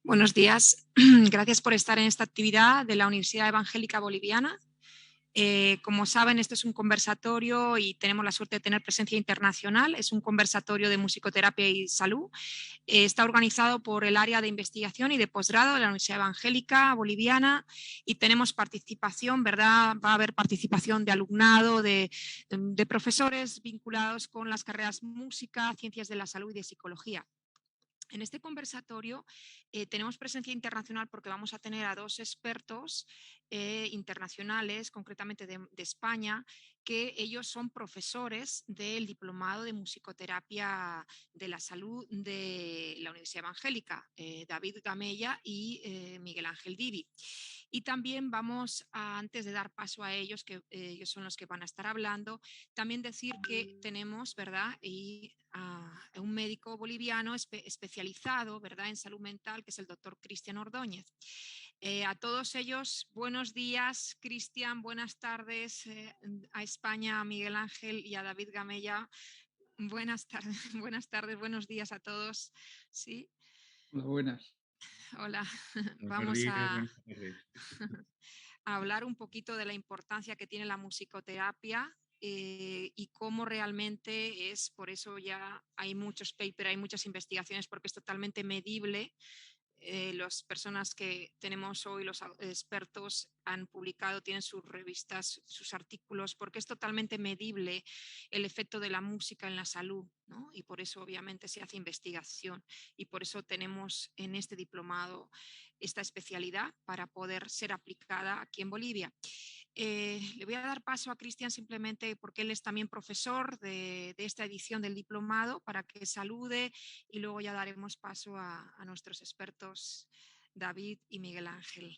Buenos días. Gracias por estar en esta actividad de la Universidad Evangélica Boliviana. Como saben, este es un conversatorio y tenemos la suerte de tener presencia internacional. Es un conversatorio de musicoterapia y salud. Está organizado por el área de investigación y de posgrado de la Universidad Evangélica Boliviana y tenemos participación, ¿verdad? Va a haber participación de alumnado, de profesores vinculados con las carreras música, ciencias de la salud y de psicología. En este conversatorio tenemos presencia internacional porque vamos a tener a dos expertos internacionales, concretamente de España, que ellos son profesores del Diplomado de Musicoterapia de la Salud de la Universidad Evangélica, David Gamella y Miguel Ángel Divi. Y también vamos antes de dar paso a ellos, que ellos son los que van a estar hablando, también decir que tenemos, ¿verdad? Y un médico boliviano especializado, ¿verdad?, en salud mental, que es el doctor Cristian Ordóñez. A todos ellos, buenos días, Cristian, buenas tardes, a España, a Miguel Ángel y a David Gamella. Buenas tardes, buenos días a todos. ¿Sí? Hola, buenas. Hola, Buenos vamos días, a buenas tardes. hablar un poquito de la importancia que tiene la musicoterapia y cómo realmente es, por eso ya hay muchos papers, hay muchas investigaciones, porque es totalmente medible. Las personas que tenemos hoy, los expertos, han publicado, tienen sus revistas, sus artículos, porque es totalmente medible el efecto de la música en la salud, ¿no? Y por eso obviamente se hace investigación y por eso tenemos en este diplomado esta especialidad para poder ser aplicada aquí en Bolivia. Le voy a dar paso a Cristian simplemente porque él es también profesor de esta edición del diplomado, para que salude y luego ya daremos paso a nuestros expertos David y Miguel Ángel.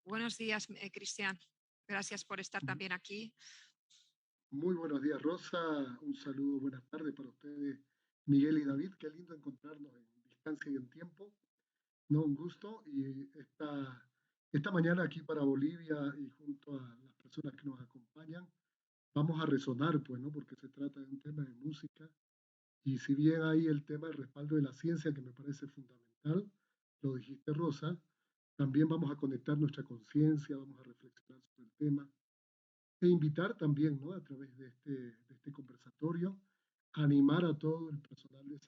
Buenos días, Cristian. Gracias por estar también aquí. Muy buenos días, Rosa. Un saludo, buenas tardes para ustedes, Miguel y David. Qué lindo encontrarnos en distancia y en tiempo. No, un gusto. Y esta mañana aquí para Bolivia y junto a las personas que nos acompañan, vamos a resonar, pues, ¿no? Porque se trata de un tema de música. Y si bien hay el tema del respaldo de la ciencia, que me parece fundamental, lo dijiste, Rosa, también vamos a conectar nuestra conciencia, vamos a reflexionar sobre el tema e invitar también, ¿no?, a través de este conversatorio, a animar a todo el personal de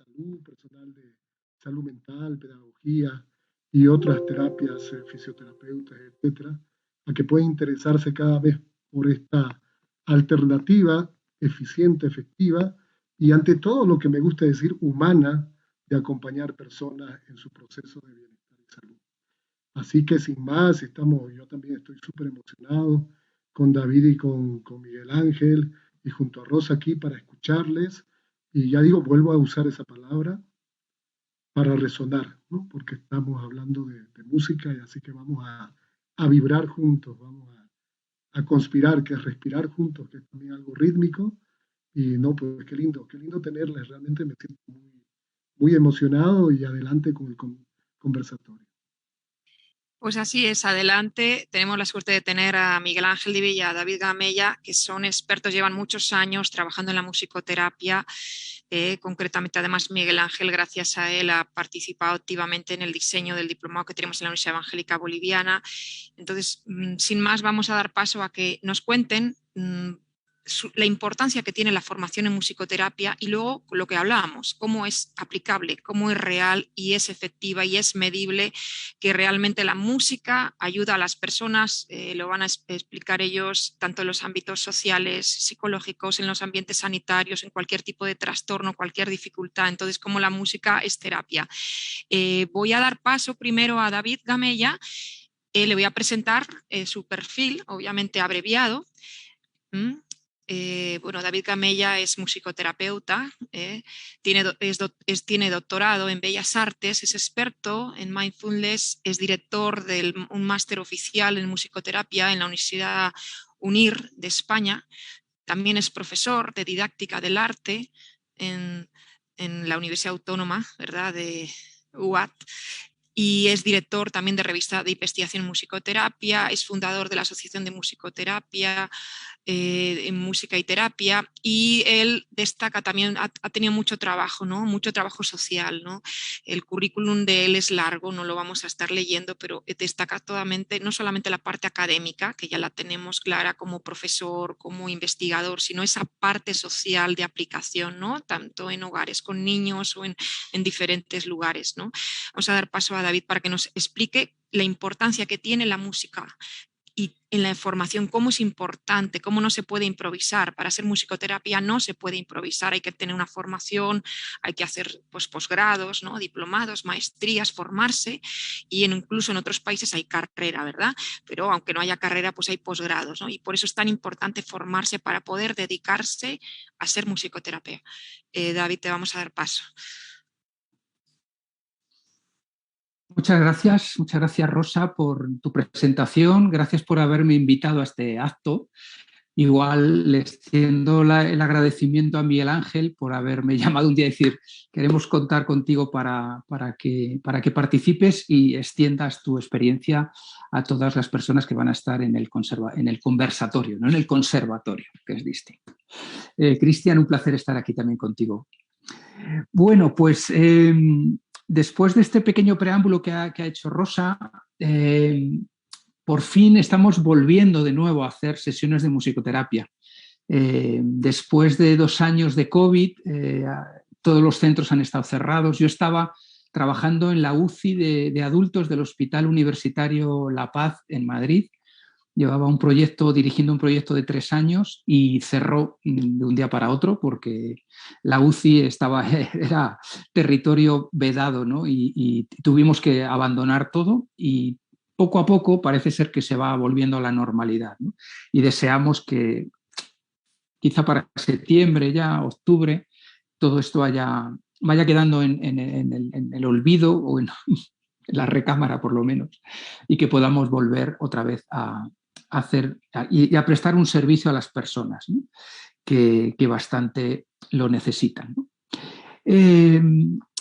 salud mental, pedagogía y otras terapias, fisioterapeutas, etcétera, a que puedan interesarse cada vez por esta alternativa eficiente, efectiva y ante todo lo que me gusta decir, humana, de acompañar personas en su proceso de bienestar y salud. Así que sin más, yo también estoy súper emocionado con David y con Miguel Ángel y junto a Rosa aquí para escucharles. Y ya digo, vuelvo a usar esa palabra para resonar, ¿no? Porque estamos hablando de música y así que vamos a vibrar juntos, vamos a conspirar, que es respirar juntos, que es también algo rítmico. Y no, pues qué lindo tenerles, realmente me siento muy emocionado y adelante con el conversatorio. Pues así es, adelante. Tenemos la suerte de tener a Miguel Ángel Divi y a David Gamella, que son expertos, llevan muchos años trabajando en la musicoterapia. Concretamente, además, Miguel Ángel, gracias a él, ha participado activamente en el diseño del diplomado que tenemos en la Universidad Evangélica Boliviana. Entonces, sin más, vamos a dar paso a que nos cuenten la importancia que tiene la formación en musicoterapia y luego lo que hablábamos, cómo es aplicable, cómo es real y es efectiva y es medible, que realmente la música ayuda a las personas, lo van a explicar ellos, tanto en los ámbitos sociales, psicológicos, en los ambientes sanitarios, en cualquier tipo de trastorno, cualquier dificultad. Entonces, cómo la música es terapia. Voy a dar paso primero a David Gamella. Le voy a presentar su perfil, obviamente abreviado. Bueno, David Gamella es musicoterapeuta, tiene doctorado en Bellas Artes, es experto en mindfulness, es director de un máster oficial en musicoterapia en la Universidad UNIR de España, también es profesor de didáctica del arte en la Universidad Autónoma, ¿verdad?, de UAT, y es director también de revista de investigación en musicoterapia, es fundador de la Asociación de Musicoterapia, en música y terapia, y él destaca también, ha tenido mucho trabajo, ¿no? Mucho trabajo social, ¿no? El currículum de él es largo, no lo vamos a estar leyendo, pero destaca totalmente, no solamente la parte académica, que ya la tenemos clara como profesor, como investigador, sino esa parte social de aplicación, ¿no? Tanto en hogares con niños o en diferentes lugares, ¿no? Vamos a dar paso a David para que nos explique la importancia que tiene la música y en la formación, cómo es importante, cómo no se puede improvisar. Para hacer musicoterapia no se puede improvisar, hay que tener una formación, hay que hacer pues, posgrados, ¿no? Diplomados, maestrías, formarse, y incluso en otros países hay carrera, ¿verdad? Pero aunque no haya carrera, pues hay posgrados, ¿no? Y por eso es tan importante formarse para poder dedicarse a ser musicoterapeuta. David, te vamos a dar paso. Muchas gracias Rosa por tu presentación, gracias por haberme invitado a este acto. Igual le extiendo el agradecimiento a Miguel Ángel por haberme llamado un día y decir, queremos contar contigo para que participes y extiendas tu experiencia a todas las personas que van a estar en el conversatorio, no en el conservatorio, que es distinto. Cristian, un placer estar aquí también contigo. Bueno, pues después de este pequeño preámbulo que ha hecho Rosa, por fin estamos volviendo de nuevo a hacer sesiones de musicoterapia. Después de 2 años de COVID, todos los centros han estado cerrados. Yo estaba trabajando en la UCI de adultos del Hospital Universitario La Paz en Madrid. Llevaba dirigiendo un proyecto de 3 años y cerró de un día para otro porque la UCI era territorio vedado, ¿no? Y tuvimos que abandonar todo y poco a poco parece ser que se va volviendo a la normalidad, ¿no? Y deseamos que quizá para septiembre, ya octubre, todo esto vaya quedando en el olvido o en la recámara por lo menos, y que podamos volver otra vez a hacer y a prestar un servicio a las personas, ¿no? que bastante lo necesitan, ¿no?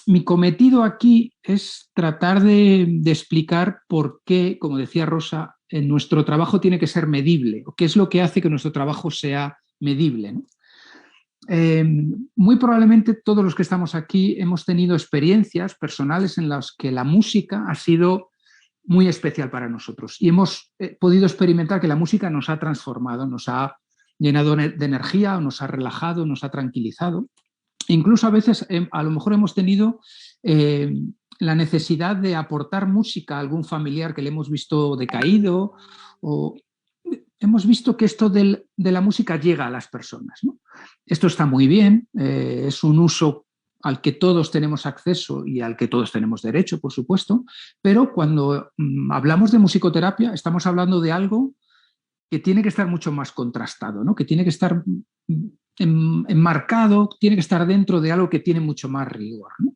Mi cometido aquí es tratar de explicar por qué, como decía Rosa, nuestro trabajo tiene que ser medible, o qué es lo que hace que nuestro trabajo sea medible, ¿no? Muy probablemente todos los que estamos aquí hemos tenido experiencias personales en las que la música ha sido muy especial para nosotros y hemos podido experimentar que la música nos ha transformado, nos ha llenado de energía, nos ha relajado, nos ha tranquilizado. Incluso a veces a lo mejor hemos tenido la necesidad de aportar música a algún familiar que le hemos visto decaído, o hemos visto que esto de la música llega a las personas, ¿no? Esto está muy bien, es un uso al que todos tenemos acceso y al que todos tenemos derecho, por supuesto, pero cuando hablamos de musicoterapia estamos hablando de algo que tiene que estar mucho más contrastado, ¿no? Que tiene que estar enmarcado, tiene que estar dentro de algo que tiene mucho más rigor, ¿no?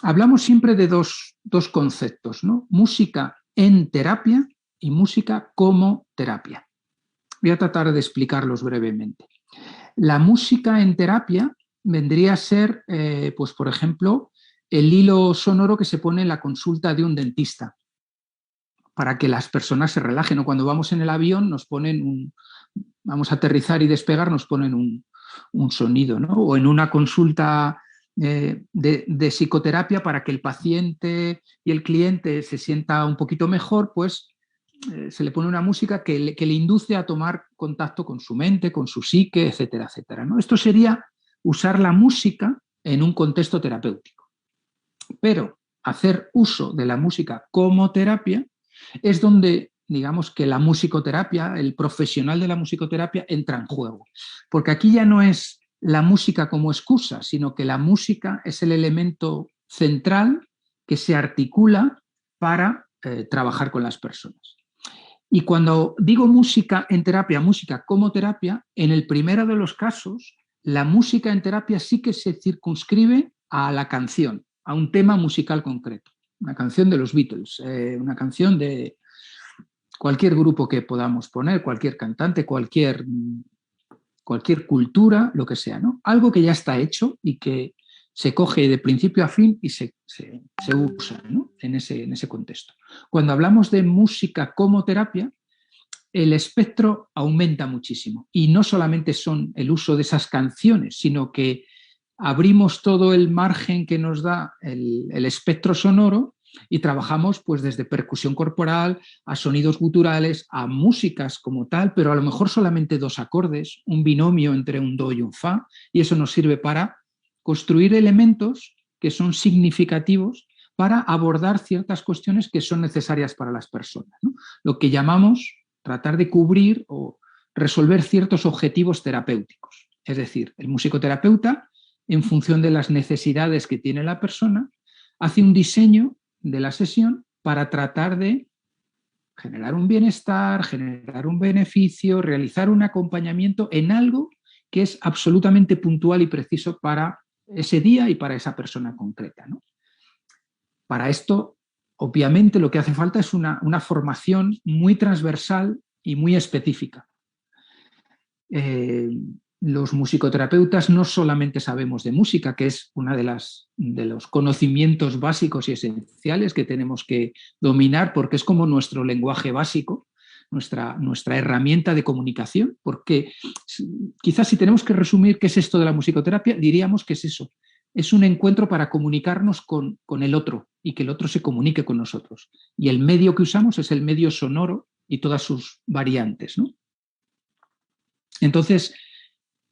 Hablamos siempre de dos conceptos, ¿no? Música en terapia y música como terapia. Voy a tratar de explicarlos brevemente. La música en terapia vendría a ser, pues por ejemplo, el hilo sonoro que se pone en la consulta de un dentista para que las personas se relajen. O cuando vamos en el avión nos ponen vamos a aterrizar y despegar, nos ponen un sonido, ¿no? O en una consulta de psicoterapia para que el paciente y el cliente se sienta un poquito mejor, pues se le pone una música que le induce a tomar contacto con su mente, con su psique, etcétera, etcétera, ¿no? Esto sería usar la música en un contexto terapéutico. Pero hacer uso de la música como terapia es donde, digamos, que la musicoterapia, el profesional de la musicoterapia entra en juego. Porque aquí ya no es la música como excusa, sino que la música es el elemento central que se articula para trabajar con las personas. Y cuando digo música en terapia, música como terapia, en el primero de los casos, la música en terapia sí que se circunscribe a la canción, a un tema musical concreto. Una canción de los Beatles, una canción de cualquier grupo que podamos poner, cualquier cantante, cualquier cultura, lo que sea, ¿no? Algo que ya está hecho y que se coge de principio a fin y se usa, ¿no? en ese contexto. Cuando hablamos de música como terapia, el espectro aumenta muchísimo. Y no solamente son el uso de esas canciones, sino que abrimos todo el margen que nos da el espectro sonoro y trabajamos pues desde percusión corporal a sonidos guturales, a músicas como tal, pero a lo mejor solamente 2 acordes, un binomio entre un do y un fa, y eso nos sirve para construir elementos que son significativos para abordar ciertas cuestiones que son necesarias para las personas, ¿no? Lo que llamamos tratar de cubrir o resolver ciertos objetivos terapéuticos. Es decir, el musicoterapeuta, en función de las necesidades que tiene la persona, hace un diseño de la sesión para tratar de generar un bienestar, generar un beneficio, realizar un acompañamiento en algo que es absolutamente puntual y preciso para ese día y para esa persona concreta, ¿no? Para esto, obviamente, lo que hace falta es una formación muy transversal y muy específica. Los musicoterapeutas no solamente sabemos de música, que es uno de los conocimientos básicos y esenciales que tenemos que dominar, porque es como nuestro lenguaje básico, nuestra herramienta de comunicación, porque quizás si tenemos que resumir qué es esto de la musicoterapia, diríamos que es eso. Es un encuentro para comunicarnos con el otro y que el otro se comunique con nosotros. Y el medio que usamos es el medio sonoro y todas sus variantes, ¿no? Entonces,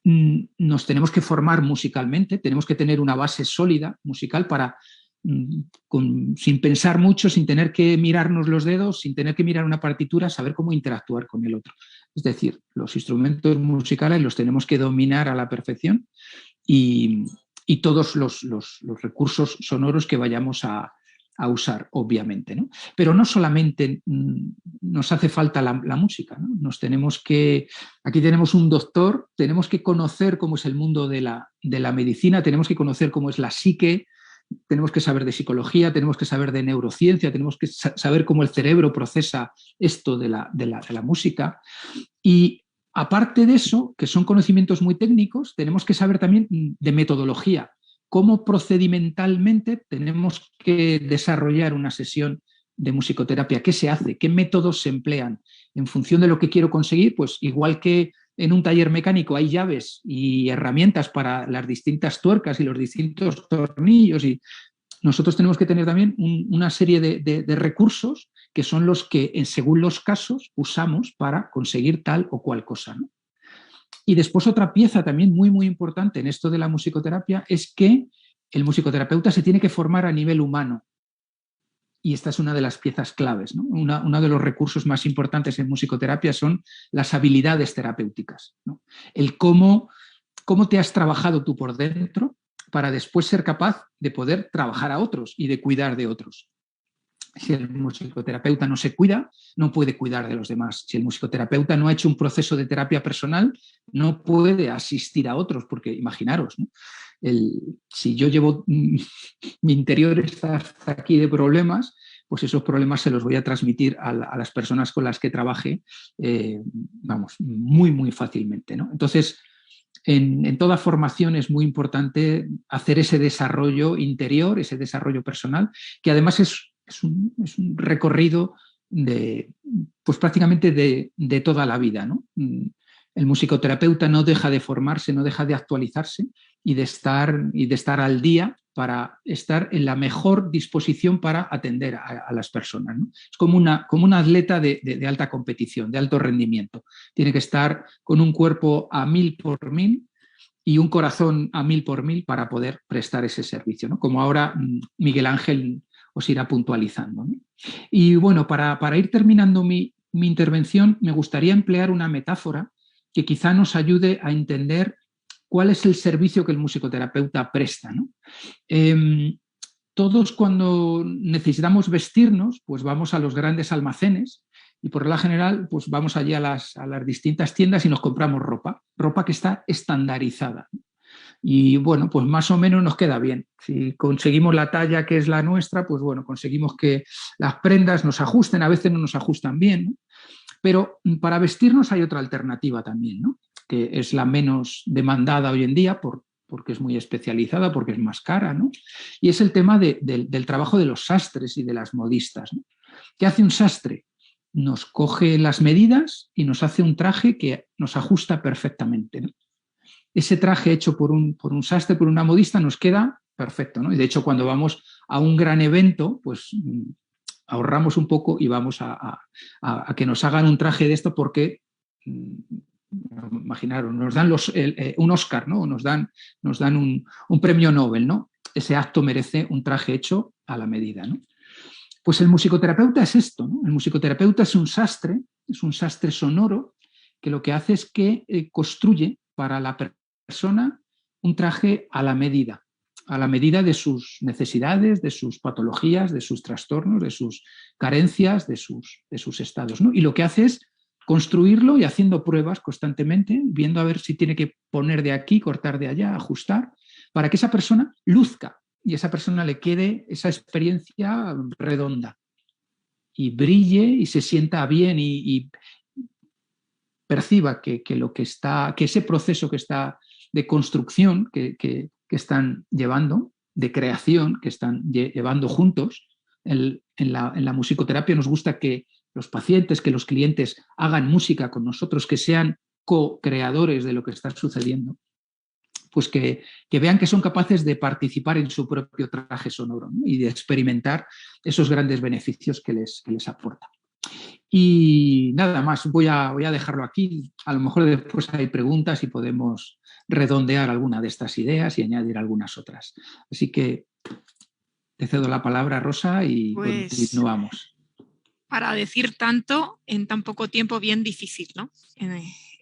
nos tenemos que formar musicalmente, tenemos que tener una base sólida musical para, sin pensar mucho, sin tener que mirarnos los dedos, sin tener que mirar una partitura, saber cómo interactuar con el otro. Es decir, los instrumentos musicales los tenemos que dominar a la perfección y todos los recursos sonoros que vayamos a usar, obviamente, ¿no? Pero no solamente nos hace falta la música, ¿no? Aquí tenemos un doctor, tenemos que conocer cómo es el mundo de la medicina, tenemos que conocer cómo es la psique, tenemos que saber de psicología, tenemos que saber de neurociencia, tenemos que saber cómo el cerebro procesa esto de la música. Y aparte de eso, que son conocimientos muy técnicos, tenemos que saber también de metodología, cómo procedimentalmente tenemos que desarrollar una sesión de musicoterapia, qué se hace, qué métodos se emplean en función de lo que quiero conseguir, pues igual que en un taller mecánico hay llaves y herramientas para las distintas tuercas y los distintos tornillos, y nosotros tenemos que tener también una serie de recursos que son los que, según los casos, usamos para conseguir tal o cual cosa, ¿no? Y después otra pieza también muy, muy importante en esto de la musicoterapia es que el musicoterapeuta se tiene que formar a nivel humano. Y esta es una de las piezas claves, ¿no? Uno de los recursos más importantes en musicoterapia son las habilidades terapéuticas, ¿no? El cómo te has trabajado tú por dentro para después ser capaz de poder trabajar a otros y de cuidar de otros. Si el musicoterapeuta no se cuida, no puede cuidar de los demás. Si el musicoterapeuta no ha hecho un proceso de terapia personal, no puede asistir a otros, porque imaginaros, ¿no? Si yo llevo mi interior está hasta aquí de problemas, pues esos problemas se los voy a transmitir a las personas con las que trabaje, muy, muy fácilmente, ¿no? Entonces, en toda formación es muy importante hacer ese desarrollo interior, ese desarrollo personal, que además es un recorrido pues prácticamente de toda la vida, ¿no? El musicoterapeuta no deja de formarse, no deja de actualizarse y de estar al día para estar en la mejor disposición para atender a las personas, ¿no? Es como un atleta de alta competición, de alto rendimiento. Tiene que estar con un cuerpo a 1000 por 1000 y un corazón a 1000 por 1000 para poder prestar ese servicio, ¿no? Como ahora Miguel Ángel os irá puntualizando, ¿no? Y bueno, para ir terminando mi intervención, me gustaría emplear una metáfora que quizá nos ayude a entender cuál es el servicio que el musicoterapeuta presta, ¿no? Todos cuando necesitamos vestirnos, pues vamos a los grandes almacenes y por regla general pues vamos allí a las distintas tiendas y nos compramos ropa que está estandarizada. Y bueno, pues más o menos nos queda bien. Si conseguimos la talla que es la nuestra, pues bueno, conseguimos que las prendas nos ajusten, a veces no nos ajustan bien, ¿no? Pero para vestirnos hay otra alternativa también, ¿no? Que es la menos demandada hoy en día porque es muy especializada, porque es más cara, ¿no? Y es el tema del trabajo de los sastres y de las modistas, ¿no? ¿Qué hace un sastre? nos coge las medidas y nos hace un traje que nos ajusta perfectamente, ¿no? Ese traje hecho por un sastre, por una modista, nos queda perfecto, ¿no? Y de hecho, cuando vamos a un gran evento, pues ahorramos un poco y vamos a que nos hagan un traje de esto porque, imaginaros, nos dan un Oscar, ¿no? Nos dan un premio Nobel, ¿no? Ese acto merece un traje hecho a la medida, ¿no? Pues el musicoterapeuta es esto, ¿no? El musicoterapeuta es un sastre sonoro que lo que hace es que construye para la persona un traje a la medida de sus necesidades, de sus patologías, de sus trastornos, de sus carencias, de sus estados, ¿no? Y lo que hace es construirlo y haciendo pruebas constantemente, viendo a ver si tiene que poner de aquí, cortar de allá, ajustar, para que esa persona luzca y a esa persona le quede esa experiencia redonda y brille y se sienta bien y perciba que ese proceso que está de construcción que están llevando, de creación que están llevando juntos. En la musicoterapia nos gusta que los pacientes, que los clientes hagan música con nosotros, que sean co-creadores de lo que está sucediendo, pues que vean que son capaces de participar en su propio traje sonoro, ¿no? Y de experimentar esos grandes beneficios que les aporta. Y nada más, voy a dejarlo aquí. A lo mejor después hay preguntas y podemos redondear alguna de estas ideas y añadir algunas otras. Así que te cedo la palabra, Rosa, y Pues, continuamos. Para decir tanto en tan poco tiempo, bien difícil, ¿no?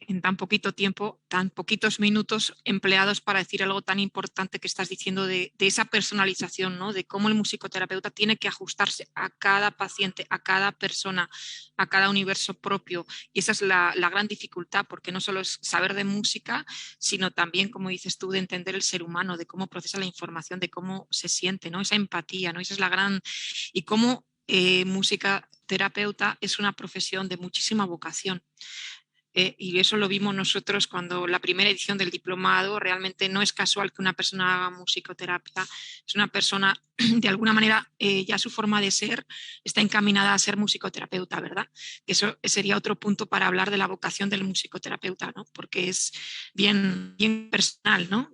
En tan poquito tiempo, tan poquitos minutos empleados para decir algo tan importante que estás diciendo de esa personalización, ¿no? De cómo el musicoterapeuta tiene que ajustarse a cada paciente, a cada persona, a cada universo propio. Y esa es la gran dificultad, porque no solo es saber de música, sino también, como dices tú, de entender el ser humano, de cómo procesa la información, de cómo se siente, ¿no? Esa empatía, ¿no? Esa es la gran... Y cómo música terapeuta es una profesión de muchísima vocación. Y eso lo vimos nosotros cuando la primera edición del diplomado. Realmente no es casual que una persona haga musicoterapia, es una persona, de alguna manera, ya su forma de ser está encaminada a ser musicoterapeuta, ¿verdad? Eso sería otro punto para hablar de la vocación del musicoterapeuta, ¿no? Porque es bien personal, ¿no?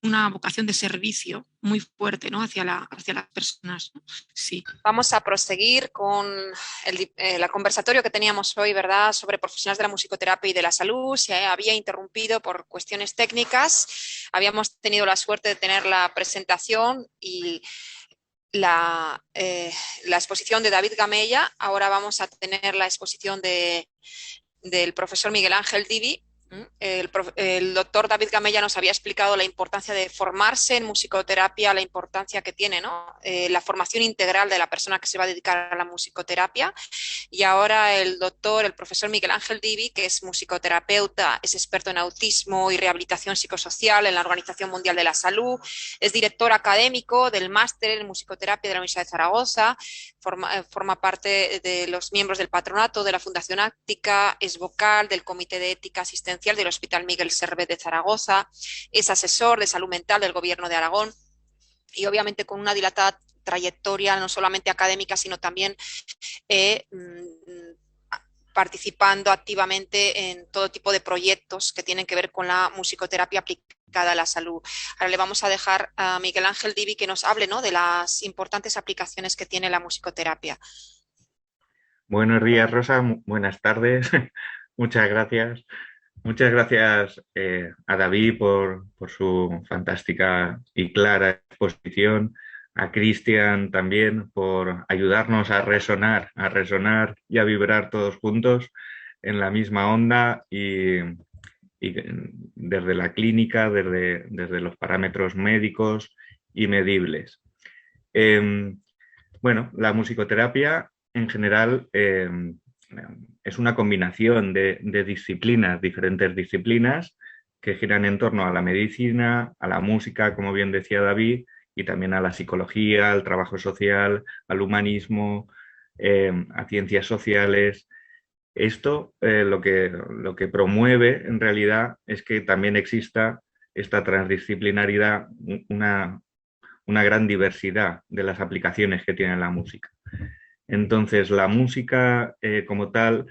Una vocación de servicio muy fuerte, ¿no? Hacia las personas, ¿no? Sí. Vamos a proseguir con el conversatorio que teníamos hoy, ¿verdad?, sobre profesionales de la musicoterapia y de la salud. Se había interrumpido por cuestiones técnicas. Habíamos tenido la suerte de tener la presentación y la exposición de David Gamella. Ahora vamos a tener la exposición del profesor Miguel Ángel Divi. El doctor David Gamella nos había explicado la importancia de formarse en musicoterapia, la importancia que tiene, ¿no? La formación integral de la persona que se va a dedicar a la musicoterapia. Y ahora el profesor Miguel Ángel Divi, que es musicoterapeuta, es experto en autismo y rehabilitación psicosocial en la Organización Mundial de la Salud, es director académico del máster en musicoterapia de la Universidad de Zaragoza, forma parte de los miembros del patronato de la Fundación Áctica, es vocal del Comité de Ética Asistencial del Hospital Miguel Servet de Zaragoza, es asesor de salud mental del Gobierno de Aragón y obviamente con una dilatada trayectoria no solamente académica sino también participando activamente en todo tipo de proyectos que tienen que ver con la musicoterapia aplicada a la salud. Ahora le vamos a dejar a Miguel Ángel Divi que nos hable, ¿no?, de las importantes aplicaciones que tiene la musicoterapia. Buenos días, Rosa. Buenas tardes. Muchas gracias. Muchas gracias a David por su fantástica y clara exposición, a Cristian también por ayudarnos a resonar y a vibrar todos juntos en la misma onda y desde la clínica, desde los parámetros médicos y medibles. Bueno, la musicoterapia en general es una combinación de disciplinas, diferentes disciplinas que giran en torno a la medicina, a la música, como bien decía David, y también a la psicología, al trabajo social, al humanismo, a ciencias sociales. Esto lo que promueve en realidad es que también exista esta transdisciplinaridad, una gran diversidad de las aplicaciones que tiene la música. Entonces, la música como tal,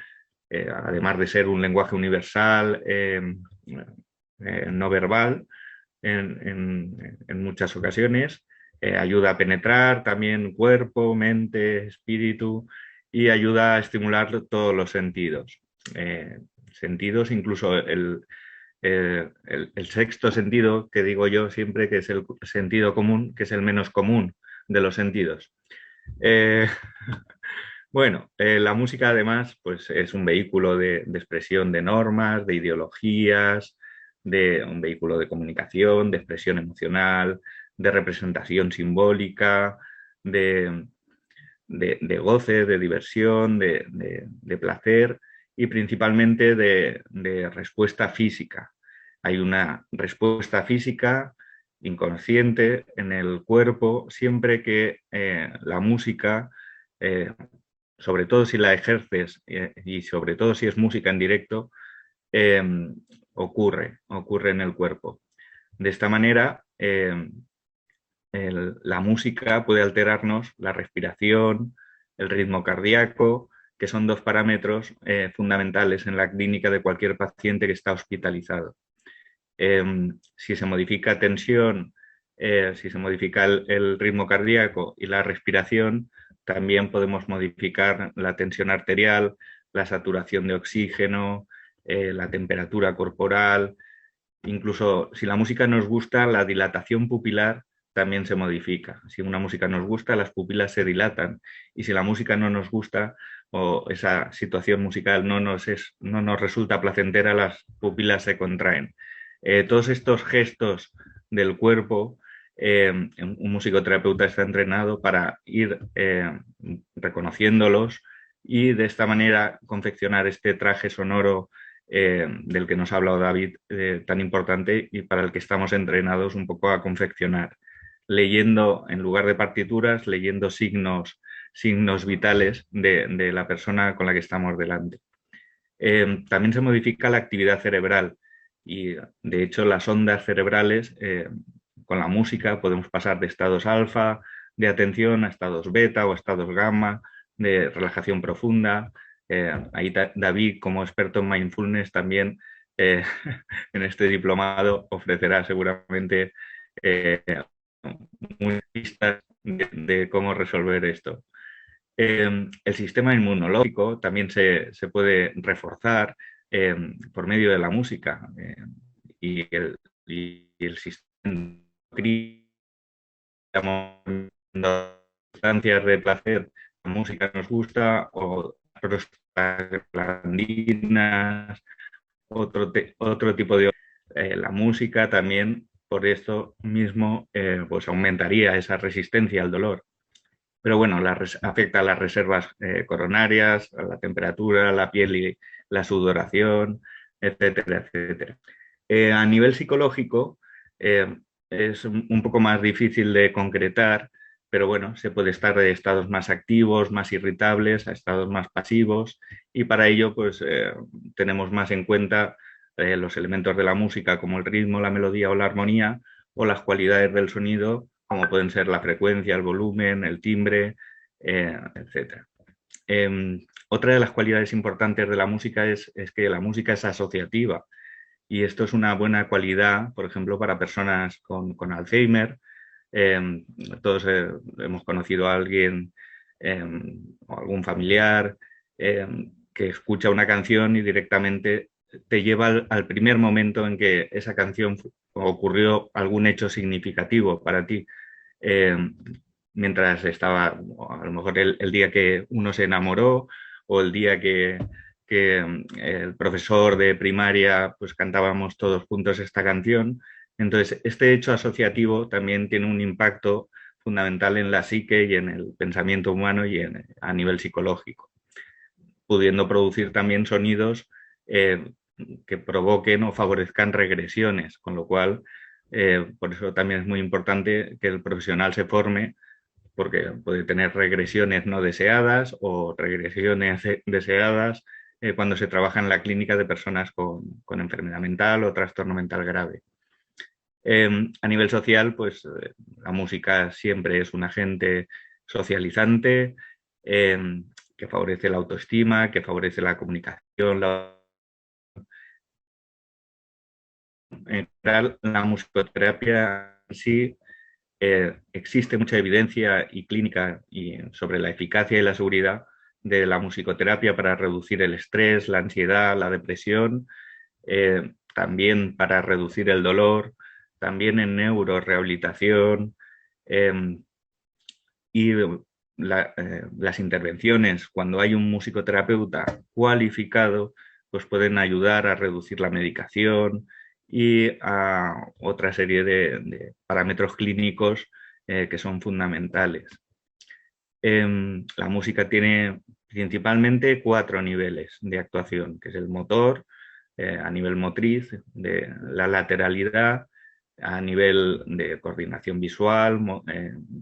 además de ser un lenguaje universal, no verbal, en muchas ocasiones, ayuda a penetrar también cuerpo, mente, espíritu y ayuda a estimular todos los sentidos. Sentidos, incluso el sexto sentido, que digo yo siempre que es el sentido común, que es el menos común de los sentidos. Bueno, la música además pues, es un vehículo de expresión de normas, de ideologías, de un vehículo de comunicación, de expresión emocional, de representación simbólica, de goce, de diversión, de placer y principalmente de respuesta física. Hay una respuesta física inconsciente en el cuerpo siempre que la música, sobre todo si la ejerces y sobre todo si es música en directo, ocurre en el cuerpo. De esta manera, la música puede alterarnos la respiración, el ritmo cardíaco, que son dos parámetros fundamentales en la clínica de cualquier paciente que está hospitalizado. Si se modifica tensión, si se modifica el ritmo cardíaco y la respiración, también podemos modificar la tensión arterial, la saturación de oxígeno, la temperatura corporal. Incluso si la música nos gusta, la dilatación pupilar también se modifica. Si una música nos gusta, las pupilas se dilatan. Y si la música no nos gusta o esa situación musical no nos resulta placentera, las pupilas se contraen. Todos estos gestos del cuerpo, un musicoterapeuta está entrenado para ir reconociéndolos y de esta manera confeccionar este traje sonoro del que nos ha hablado David, tan importante y para el que estamos entrenados un poco a confeccionar, leyendo en lugar de partituras, leyendo signos vitales de la persona con la que estamos delante. También se modifica la actividad cerebral y de hecho las ondas cerebrales con la música podemos pasar de estados alfa de atención a estados beta o estados gamma de relajación profunda. Ahí David, como experto en mindfulness, también en este diplomado ofrecerá seguramente muchas pistas de cómo resolver esto. El sistema inmunológico también se puede reforzar por medio de la música y el sistema sustancias de placer, la música nos gusta o prostaglandinas, otro tipo de... la música también, por esto mismo, pues aumentaría esa resistencia al dolor. Pero bueno, afecta a las reservas coronarias, a la temperatura, la piel y la sudoración, etcétera, etcétera. A nivel psicológico, es un poco más difícil de concretar, pero bueno, se puede estar de estados más activos, más irritables, a estados más pasivos y para ello pues tenemos más en cuenta los elementos de la música como el ritmo, la melodía o la armonía o las cualidades del sonido como pueden ser la frecuencia, el volumen, el timbre, etc. Otra de las cualidades importantes de la música es que la música es asociativa y esto es una buena cualidad, por ejemplo, para personas con Alzheimer. Todos hemos conocido a alguien o algún familiar que escucha una canción y directamente te lleva al primer momento en que esa canción ocurrió algún hecho significativo para ti. Mientras estaba, a lo mejor el día que uno se enamoró o el día que el profesor de primaria pues cantábamos todos juntos esta canción. Entonces, este hecho asociativo también tiene un impacto fundamental en la psique y en el pensamiento humano y a nivel psicológico, pudiendo producir también sonidos que provoquen o favorezcan regresiones, con lo cual, por eso también es muy importante que el profesional se forme, porque puede tener regresiones no deseadas o regresiones deseadas cuando se trabaja en la clínica de personas con enfermedad mental o trastorno mental grave. A nivel social, pues la música siempre es un agente socializante, que favorece la autoestima, que favorece la comunicación. En general, la musicoterapia en sí, existe mucha evidencia y clínica sobre la eficacia y la seguridad de la musicoterapia para reducir el estrés, la ansiedad, la depresión, también para reducir el dolor, también en neurorehabilitación, y las intervenciones, cuando hay un musicoterapeuta cualificado, pues pueden ayudar a reducir la medicación y a otra serie de parámetros clínicos que son fundamentales. La música tiene principalmente 4 niveles de actuación, que es el motor, a nivel motriz, de la lateralidad, a nivel de coordinación visual,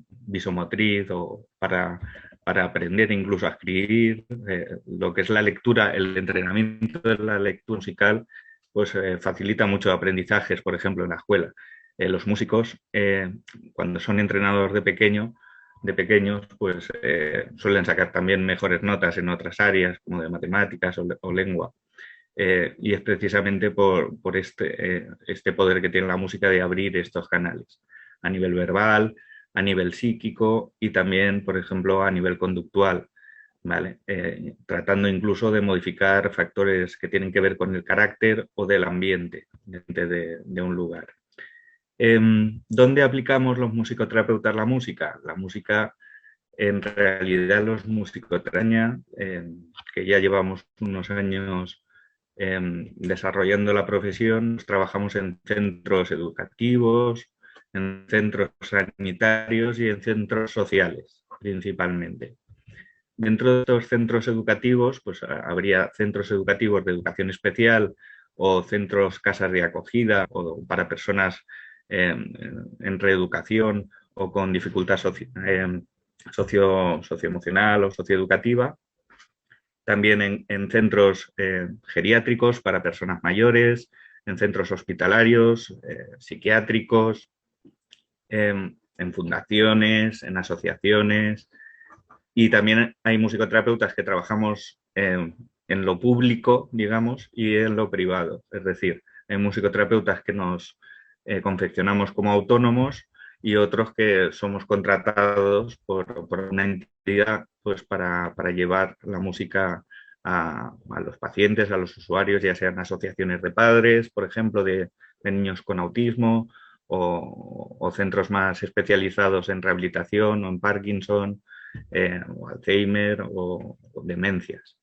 visomotriz, o para aprender incluso a escribir, lo que es la lectura, el entrenamiento de la lectura musical, pues facilita muchos aprendizajes, por ejemplo, en la escuela. Los músicos, cuando son entrenados de pequeños, pues suelen sacar también mejores notas en otras áreas, como de matemáticas o lengua. Y es precisamente por este poder que tiene la música de abrir estos canales a nivel verbal, a nivel psíquico y también, por ejemplo, a nivel conductual, ¿vale? Tratando incluso de modificar factores que tienen que ver con el carácter o del ambiente de un lugar. ¿Dónde aplicamos los musicoterapeutas la música? La música, en realidad, los musicoterapeutas, que ya llevamos unos años desarrollando la profesión, trabajamos en centros educativos, en centros sanitarios y en centros sociales, principalmente. Dentro de estos centros educativos, pues habría centros educativos de educación especial o centros casas de acogida o para personas en reeducación o con dificultad socioemocional o socioeducativa. También en centros geriátricos para personas mayores, en centros hospitalarios, psiquiátricos, en fundaciones, en asociaciones. Y también hay musicoterapeutas que trabajamos en lo público, digamos, y en lo privado. Es decir, hay musicoterapeutas que nos confeccionamos como autónomos y otros que somos contratados por una entidad, pues, para llevar la música a los pacientes, a los usuarios, ya sean asociaciones de padres, por ejemplo, de niños con autismo, o centros más especializados en rehabilitación o en Parkinson, o Alzheimer o demencias.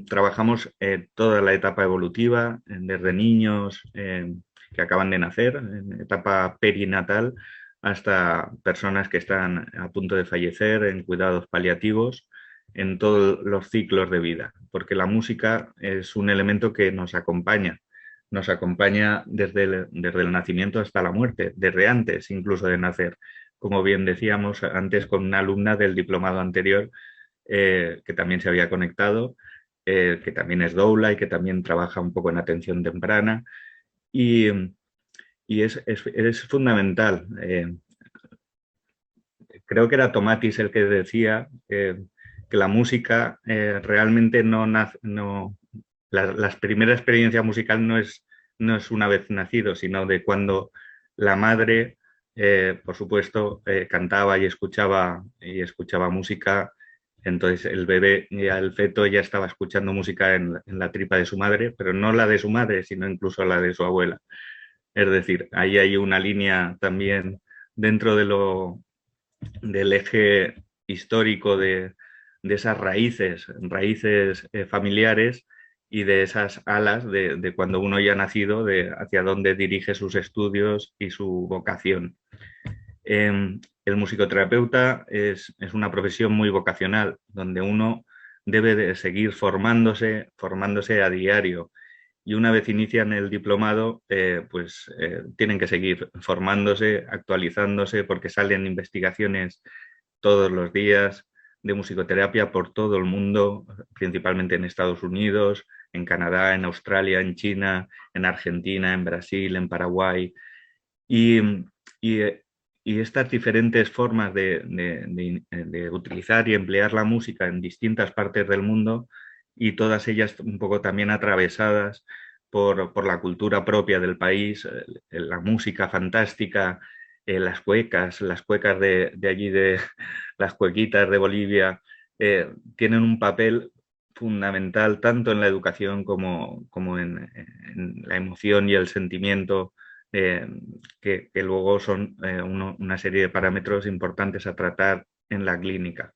Trabajamos toda la etapa evolutiva, desde niños que acaban de nacer, en etapa perinatal, hasta personas que están a punto de fallecer en cuidados paliativos, en todos los ciclos de vida, porque la música es un elemento que nos acompaña desde el nacimiento hasta la muerte, desde antes incluso de nacer. Como bien decíamos antes con una alumna del diplomado anterior, que también se había conectado, que también es doula y que también trabaja un poco en atención temprana, y es fundamental. Creo que era Tomatis el que decía que la música realmente la primera experiencia musical no es una vez nacido, sino de cuando la madre, por supuesto, cantaba y escuchaba música. Entonces el bebé, el feto, ya estaba escuchando música en la tripa de su madre, pero no la de su madre, sino incluso la de su abuela. Es decir, ahí hay una línea también dentro del eje histórico de esas raíces familiares y de esas alas de cuando uno ya ha nacido, hacia dónde dirige sus estudios y su vocación. El musicoterapeuta es una profesión muy vocacional, donde uno debe de seguir formándose a diario. Y una vez inician el diplomado, tienen que seguir formándose, actualizándose, porque salen investigaciones todos los días de musicoterapia por todo el mundo, principalmente en Estados Unidos, en Canadá, en Australia, en China, en Argentina, en Brasil, en Paraguay. Y y estas diferentes formas de utilizar y emplear la música en distintas partes del mundo, y todas ellas un poco también atravesadas por la cultura propia del país, la música fantástica, las cuecas de allí, las cuequitas de Bolivia, tienen un papel fundamental tanto en la educación como en la emoción y el sentimiento, que luego son una serie de parámetros importantes a tratar en la clínica.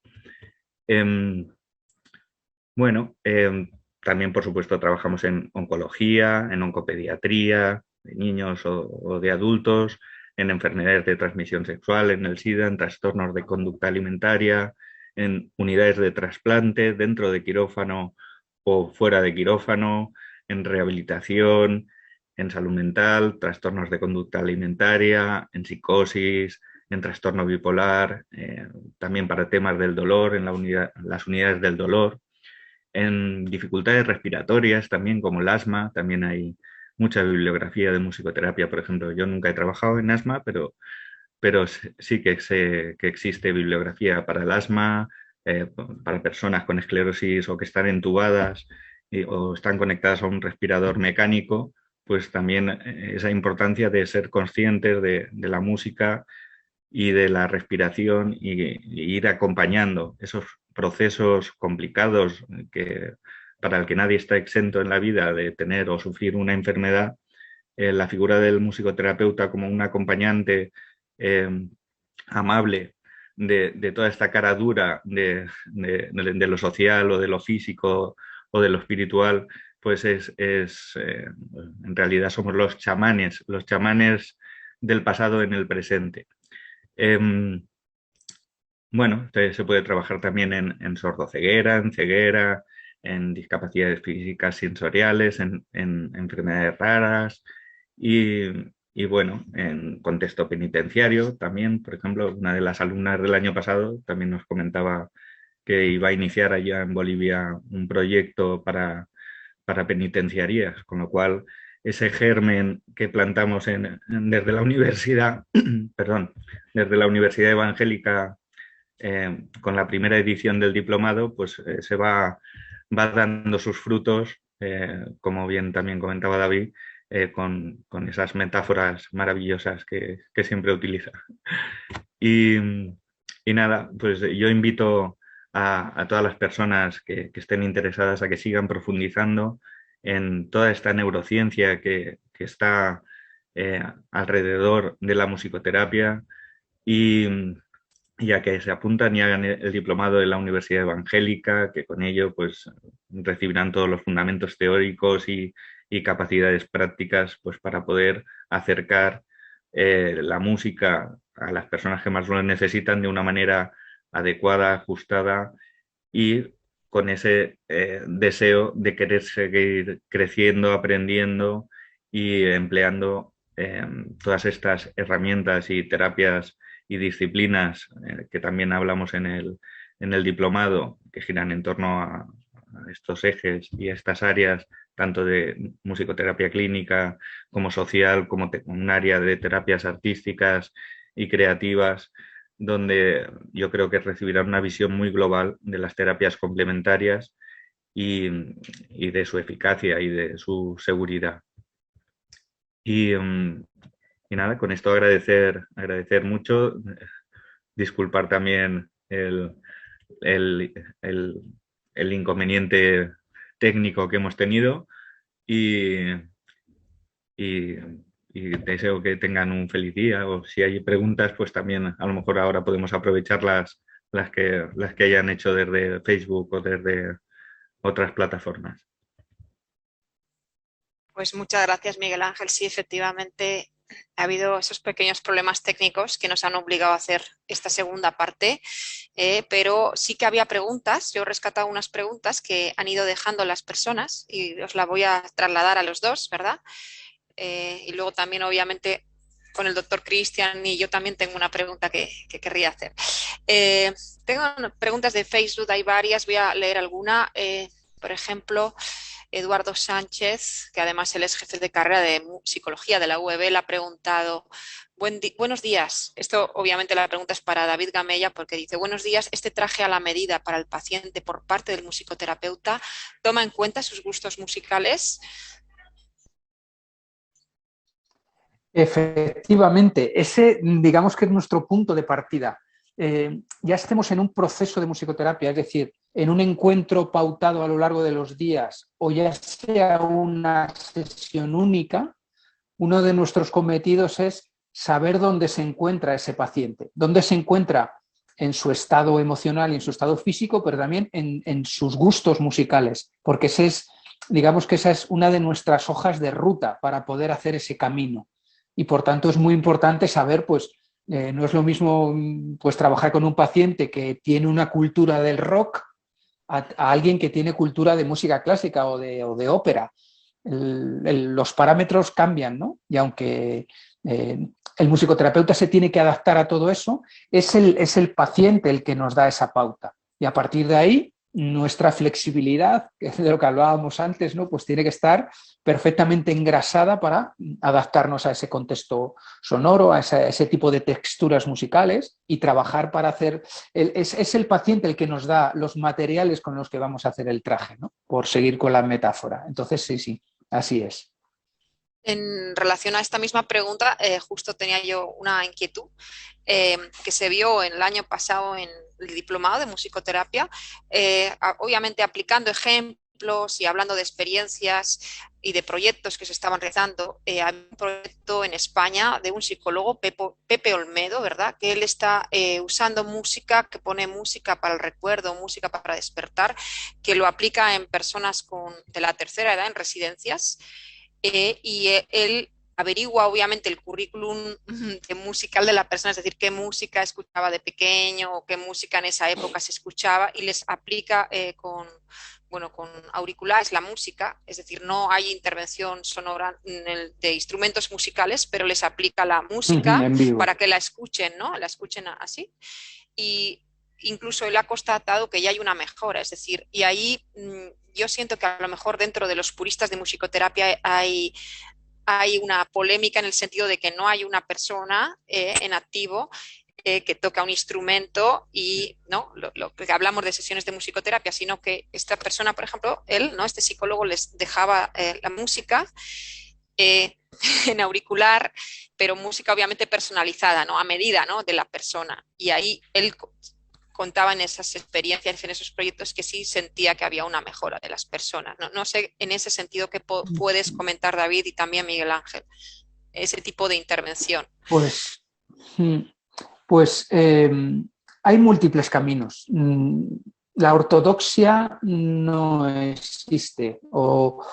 Bueno, también por supuesto trabajamos en oncología, en oncopediatría, de niños o de adultos, en enfermedades de transmisión sexual, en el SIDA, en trastornos de conducta alimentaria, en unidades de trasplante, dentro de quirófano o fuera de quirófano, en rehabilitación, en salud mental, trastornos de conducta alimentaria, en psicosis, en trastorno bipolar, también para temas del dolor, en las unidades del dolor, en dificultades respiratorias también, como el asma. También hay mucha bibliografía de musicoterapia. Por ejemplo, yo nunca he trabajado en asma, pero sí que sé que existe bibliografía para el asma, para personas con esclerosis o que están entubadas o están conectadas a un respirador mecánico. Pues también esa importancia de ser conscientes de la música y de la respiración, y ir acompañando esos procesos complicados para el que nadie está exento en la vida de tener o sufrir una enfermedad. La figura del musicoterapeuta como un acompañante amable de toda esta cara dura de lo social o de lo físico o de lo espiritual, pues en realidad somos los chamanes del pasado en el presente. Bueno, se puede trabajar también en sordoceguera, en ceguera, en discapacidades físicas sensoriales, en enfermedades raras y bueno, en contexto penitenciario también. Por ejemplo, una de las alumnas del año pasado también nos comentaba que iba a iniciar allá en Bolivia un proyecto para penitenciarías, con lo cual ese germen que plantamos desde la universidad, perdón, desde la Universidad Evangélica, con la primera edición del diplomado, pues se va dando sus frutos, como bien también comentaba David, con esas metáforas maravillosas que siempre utiliza. Y nada, pues yo invito a todas las personas que estén interesadas a que sigan profundizando en toda esta neurociencia que está alrededor de la musicoterapia, y a que se apuntan y hagan el diplomado de la Universidad Evangélica, que con ello pues recibirán todos los fundamentos teóricos y capacidades prácticas, pues para poder acercar la música a las personas que más lo necesitan de una manera adecuada, ajustada, y con ese deseo de querer seguir creciendo, aprendiendo y empleando todas estas herramientas y terapias y disciplinas que también hablamos en el diplomado, que giran en torno a estos ejes y a estas áreas, tanto de musicoterapia clínica como social, como un área de terapias artísticas y creativas, donde yo creo que recibirán una visión muy global de las terapias complementarias y de su eficacia y de su seguridad. Y nada, con esto agradecer mucho, disculpar también el inconveniente técnico que hemos tenido, y deseo que tengan un feliz día, o si hay preguntas, pues también a lo mejor ahora podemos aprovechar las que hayan hecho desde Facebook o desde otras plataformas. Pues muchas gracias, Miguel Ángel. Sí, efectivamente ha habido esos pequeños problemas técnicos que nos han obligado a hacer esta segunda parte, pero sí que había preguntas. Yo he rescatado unas preguntas que han ido dejando las personas y os la voy a trasladar a los dos, ¿verdad? Y luego también, obviamente, con el doctor Cristian y yo también tengo una pregunta que querría hacer. Tengo preguntas de Facebook, hay varias, voy a leer alguna. Por ejemplo, Eduardo Sánchez, que además él es jefe de carrera de psicología de la UEB, le ha preguntado: buenos días. Esto obviamente la pregunta es para David Gamella, porque dice: buenos días, ¿este traje a la medida para el paciente por parte del musicoterapeuta toma en cuenta sus gustos musicales? Efectivamente, ese digamos que es nuestro punto de partida. Ya estemos en un proceso de musicoterapia, es decir, en un encuentro pautado a lo largo de los días o ya sea una sesión única, uno de nuestros cometidos es saber dónde se encuentra ese paciente, dónde se encuentra en su estado emocional y en su estado físico, pero también en sus gustos musicales, porque digamos que esa es una de nuestras hojas de ruta para poder hacer ese camino. Y por tanto es muy importante saber, pues, no es lo mismo pues, trabajar con un paciente que tiene una cultura del rock a alguien que tiene cultura de música clásica o de ópera. Los parámetros cambian, ¿no? Y aunque el musicoterapeuta se tiene que adaptar a todo eso, es el paciente el que nos da esa pauta. Y a partir de ahí, nuestra flexibilidad, que es de lo que hablábamos antes, ¿no? Pues tiene que estar perfectamente engrasada para adaptarnos a ese contexto sonoro, a ese tipo de texturas musicales y trabajar para hacer... Es el paciente el que nos da los materiales con los que vamos a hacer el traje, ¿no? Por seguir con la metáfora. Entonces, sí, así es. En relación a esta misma pregunta, justo tenía yo una inquietud que se vio en el año pasado en el diplomado de musicoterapia, obviamente aplicando ejemplos y hablando de experiencias y de proyectos que se estaban realizando. Hay un proyecto en España de un psicólogo, Pepe Olmedo, ¿verdad? Que él está usando música, que pone música para el recuerdo, música para despertar, que lo aplica en personas de la tercera edad en residencias. Él averigua obviamente el currículum musical de la persona, es decir, qué música escuchaba de pequeño o qué música en esa época se escuchaba, y les aplica con auriculares la música, es decir, no hay intervención sonora de instrumentos musicales, pero les aplica la música para que la escuchen, ¿no? La escuchen así. Y incluso él ha constatado que ya hay una mejora, es decir, y ahí yo siento que a lo mejor dentro de los puristas de musicoterapia hay una polémica en el sentido de que no hay una persona en activo que toca un instrumento y no lo que hablamos de sesiones de musicoterapia, sino que esta persona, por ejemplo, él, ¿no? Este psicólogo les dejaba la música en auricular, pero música obviamente personalizada, ¿no? A medida, ¿no? De la persona. Y ahí él contaba en esas experiencias, en esos proyectos, que sí sentía que había una mejora de las personas. No sé en ese sentido qué puedes comentar, David, y también Miguel Ángel, ese tipo de intervención. Pues hay múltiples caminos. La ortodoxia no existe o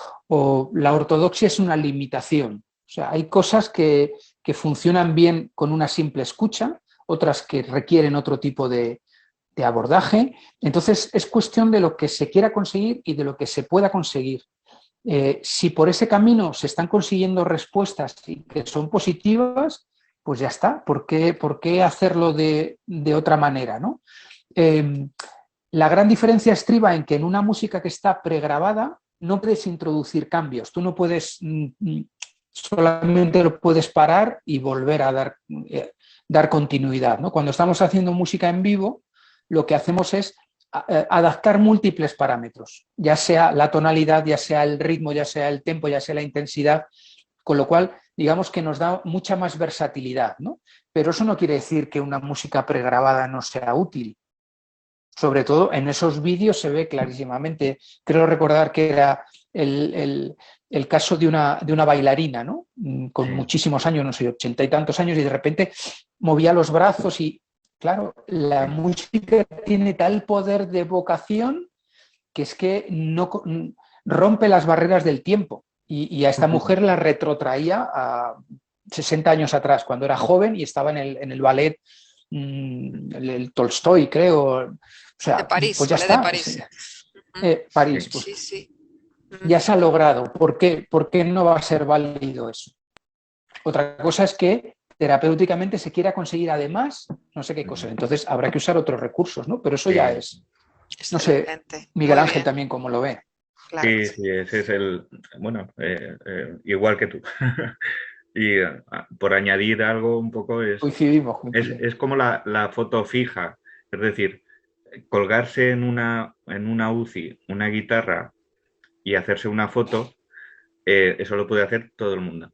la ortodoxia es una limitación. O sea, hay cosas que funcionan bien con una simple escucha, otras que requieren otro tipo de abordaje. Entonces, es cuestión de lo que se quiera conseguir y de lo que se pueda conseguir. Si por ese camino se están consiguiendo respuestas y que son positivas, pues ya está. ¿Por qué hacerlo de otra manera, ¿no? La gran diferencia estriba en que en una música que está pregrabada no puedes introducir cambios. Tú no puedes, solamente lo puedes parar y volver a dar continuidad, ¿no? Cuando estamos haciendo música en vivo, lo que hacemos es adaptar múltiples parámetros, ya sea la tonalidad, ya sea el ritmo, ya sea el tempo, ya sea la intensidad, con lo cual digamos que nos da mucha más versatilidad, ¿no? Pero eso no quiere decir que una música pregrabada no sea útil. Sobre todo en esos vídeos se ve clarísimamente. Creo recordar que era el caso de una bailarina, ¿no? Con muchísimos años, no sé, 80 y tantos años, y de repente movía los brazos y, claro, la música tiene tal poder de evocación que es que no rompe las barreras del tiempo. Y a esta mujer la retrotraía a 60 años atrás, cuando era joven y estaba en el ballet el Tolstoy, creo. O sea, de París, pues ya está. De París. París, pues Sí. Ya se ha logrado. ¿Por qué no va a ser válido eso? Otra cosa es que terapéuticamente se quiera conseguir además no sé qué cosa. Entonces habrá que usar otros recursos, ¿no? Pero eso ya es. No sé, Miguel Ángel también cómo lo ve. Claro que Sí, sí. sí, ese es bueno, igual que tú. Y por añadir algo un poco Coincidimos, coincidimos. es como la foto fija, es decir, colgarse en una UCI una guitarra y hacerse una foto, eso lo puede hacer todo el mundo.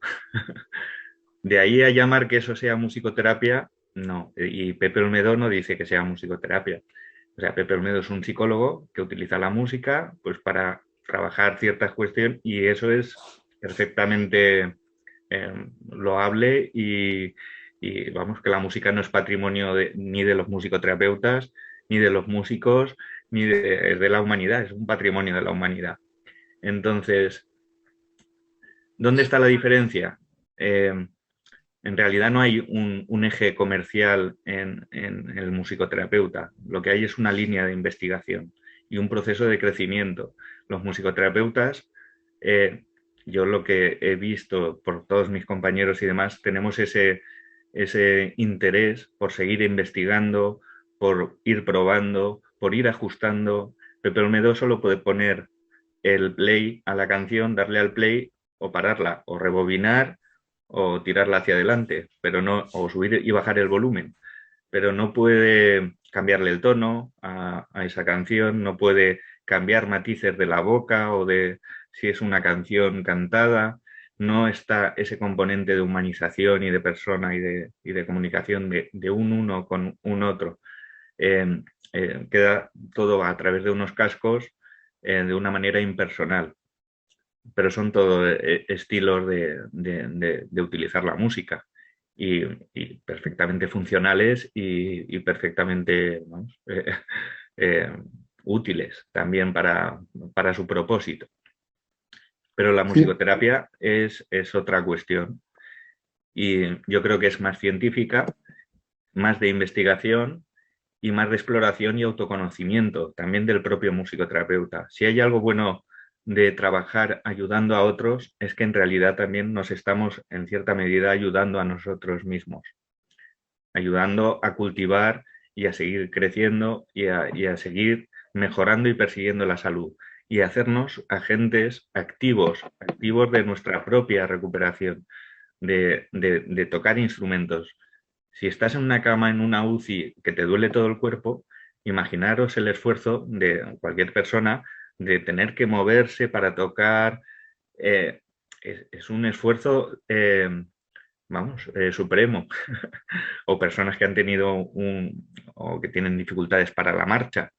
De ahí a llamar que eso sea musicoterapia, no. Y Pepe Olmedo no dice que sea musicoterapia. O sea, Pepe Olmedo es un psicólogo que utiliza la música pues para trabajar ciertas cuestiones y eso es perfectamente loable y vamos, que la música no es patrimonio ni de los musicoterapeutas, ni de los músicos, ni de la humanidad, es un patrimonio de la humanidad. Entonces, ¿dónde está la diferencia? En realidad no hay un eje comercial en el musicoterapeuta. Lo que hay es una línea de investigación y un proceso de crecimiento. Los musicoterapeutas, yo lo que he visto por todos mis compañeros y demás, tenemos ese interés por seguir investigando, por ir probando, por ir ajustando. Pepe Olmedo solo puede poner el play a la canción, darle al play o pararla o rebobinar o tirarla hacia adelante, pero no, o subir y bajar el volumen, pero no puede cambiarle el tono a esa canción, no puede cambiar matices de la boca o de si es una canción cantada, no está ese componente de humanización y de persona y de comunicación de un uno con un otro. Eh, queda todo a través de unos cascos de una manera impersonal, pero son todo estilos de utilizar la música y perfectamente funcionales y perfectamente vamos, eh, útiles también para su propósito. Pero la Sí, musicoterapia es otra cuestión y yo creo que es más científica, más de investigación y más de exploración y autoconocimiento también del propio musicoterapeuta. Si hay algo bueno de trabajar ayudando a otros, es que en realidad también nos estamos en cierta medida ayudando a nosotros mismos, ayudando a cultivar y a seguir creciendo y a seguir mejorando y persiguiendo la salud y hacernos agentes activos, activos de nuestra propia recuperación, de tocar instrumentos. Si estás en una cama, en una UCI, que te duele todo el cuerpo, imaginaros el esfuerzo de cualquier persona de tener que moverse para tocar. eh, es un esfuerzo, vamos, supremo. O personas que han tenido o que tienen dificultades para la marcha.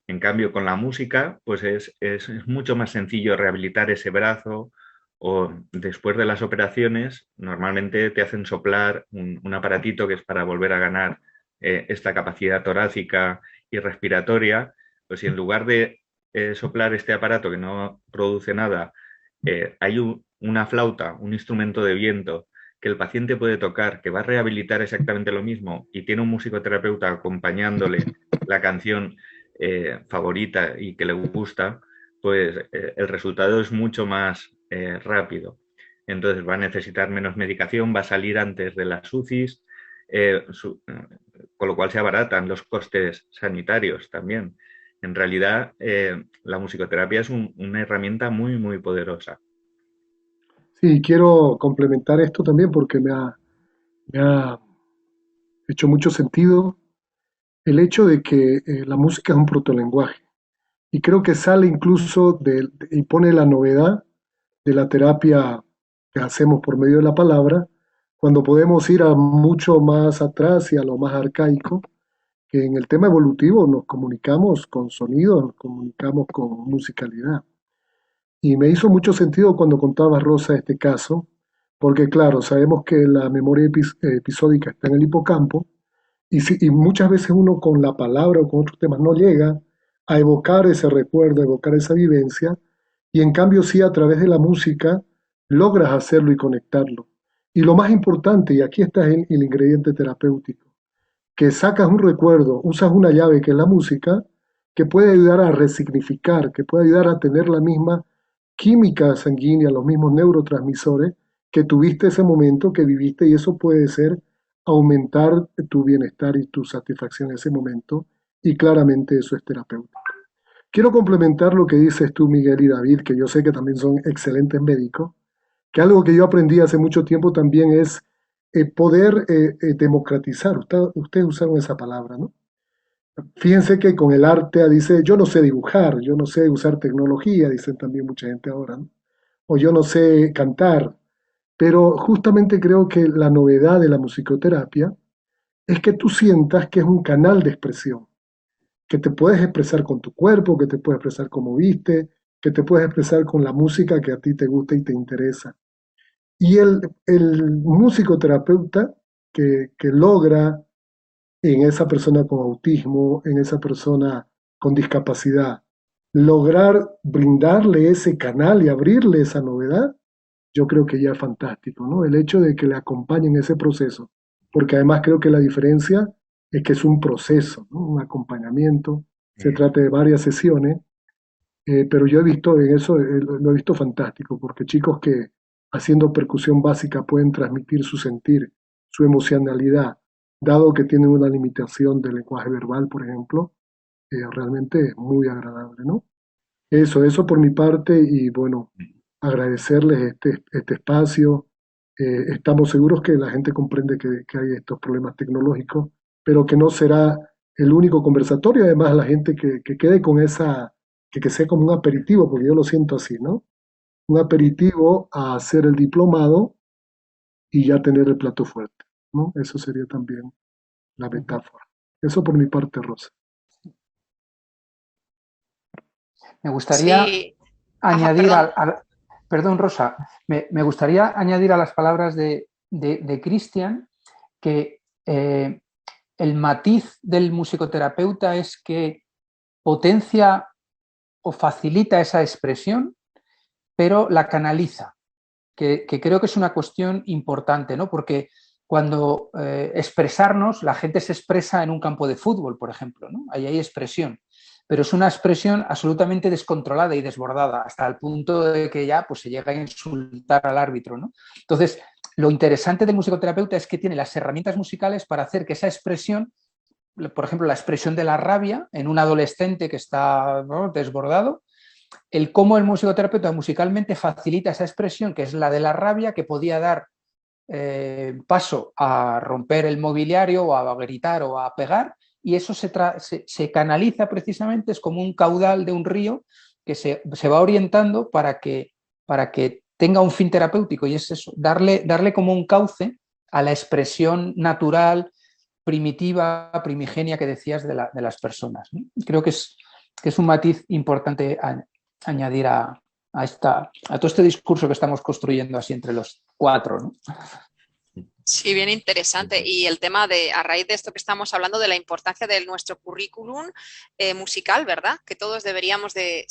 En cambio, con la música, pues es mucho más sencillo rehabilitar ese brazo o después de las operaciones, normalmente te hacen soplar un aparatito que es para volver a ganar esta capacidad torácica y respiratoria. Pues si en lugar de soplar este aparato que no produce nada, hay una flauta, un instrumento de viento que el paciente puede tocar, que va a rehabilitar exactamente lo mismo y tiene un musicoterapeuta acompañándole la canción favorita y que le gusta, pues el resultado es mucho más rápido. Entonces va a necesitar menos medicación, va a salir antes de las UCIs, con lo cual se abaratan los costes sanitarios también. En realidad, la musicoterapia es una herramienta muy, muy poderosa. sí, quiero complementar esto también porque me ha hecho mucho sentido el hecho de que la música es un protolenguaje. Y creo que sale incluso y pone la novedad de la terapia que hacemos por medio de la palabra, cuando podemos ir a mucho más atrás y a lo más arcaico, que en el tema evolutivo nos comunicamos con sonidos, nos comunicamos con musicalidad. Y me hizo mucho sentido cuando contaba Rosa este caso, porque claro, sabemos que la memoria episódica está en el hipocampo, y muchas veces uno con la palabra o con otros temas no llega a evocar ese recuerdo, a evocar esa vivencia, y en cambio sí a través de la música logras hacerlo y conectarlo. Y lo más importante, y aquí está el ingrediente terapéutico, que sacas un recuerdo, usas una llave que es la música, que puede ayudar a resignificar, que puede ayudar a tener la misma química sanguínea, los mismos neurotransmisores que tuviste ese momento, que viviste, y eso puede ser aumentar tu bienestar y tu satisfacción en ese momento, y claramente eso es terapéutico. quiero complementar lo que dices tú, Miguel y David, que yo sé que también son excelentes médicos, que algo que yo aprendí hace mucho tiempo también es poder democratizar. Ustedes usaron esa palabra, ¿no? Fíjense que con el arte dice, yo no sé dibujar, yo no sé usar tecnología, dicen también mucha gente ahora, ¿no? O yo no sé cantar, pero justamente creo que la novedad de la musicoterapia es que tú sientas que es un canal de expresión, que te puedes expresar con tu cuerpo, que te puedes expresar como viste, que te puedes expresar con la música que a ti te gusta y te interesa. Y el musicoterapeuta que logra en esa persona con autismo, en esa persona con discapacidad, lograr brindarle ese canal y abrirle esa novedad, yo creo que ya es fantástico, ¿no? El hecho de que le acompañen ese proceso, porque además creo que la diferencia es que es un proceso, ¿no? Un acompañamiento, se trata de varias sesiones, pero yo he visto en eso, lo he visto fantástico, porque chicos que haciendo percusión básica pueden transmitir su sentir, su emocionalidad, dado que tienen una limitación del lenguaje verbal, por ejemplo, realmente es muy agradable, ¿no? Eso por mi parte y bueno, agradecerles este espacio. Estamos seguros que la gente comprende que hay estos problemas tecnológicos, pero que no será el único conversatorio. Además, la gente que quede con esa, que sea como un aperitivo, porque yo lo siento así, ¿no? Un aperitivo a hacer el diplomado y ya tener el plato fuerte, ¿no? Eso sería también la metáfora. Eso por mi parte, Rosa. Me gustaría Sí. Ajá, añadir perdón. perdón, Rosa, me gustaría añadir a las palabras de Cristian que el matiz del musicoterapeuta es que potencia o facilita esa expresión, pero la canaliza, que creo que es una cuestión importante, ¿no? Porque cuando expresarnos, la gente se expresa en un campo de fútbol, por ejemplo, ¿no? Ahí hay expresión, pero es una expresión absolutamente descontrolada y desbordada, hasta el punto de que ya pues, se llega a insultar al árbitro, ¿no? Entonces, lo interesante del musicoterapeuta es que tiene las herramientas musicales para hacer que esa expresión, por ejemplo, la expresión de la rabia en un adolescente que está, ¿no?, desbordado, el cómo el musicoterapeuta musicalmente facilita esa expresión, que es la de la rabia, que podía dar paso a romper el mobiliario o a gritar o a pegar, y eso se canaliza precisamente, es como un caudal de un río que se va orientando para que tenga un fin terapéutico, y es eso, darle como un cauce a la expresión natural, primitiva, primigenia que decías de las personas, ¿no? Creo que es un matiz importante añadir a todo este discurso que estamos construyendo así entre los cuatro, ¿no? Sí, bien interesante. Y el tema de, a raíz de esto que estamos hablando, de la importancia de nuestro currículum musical, ¿verdad? Que todos deberíamos de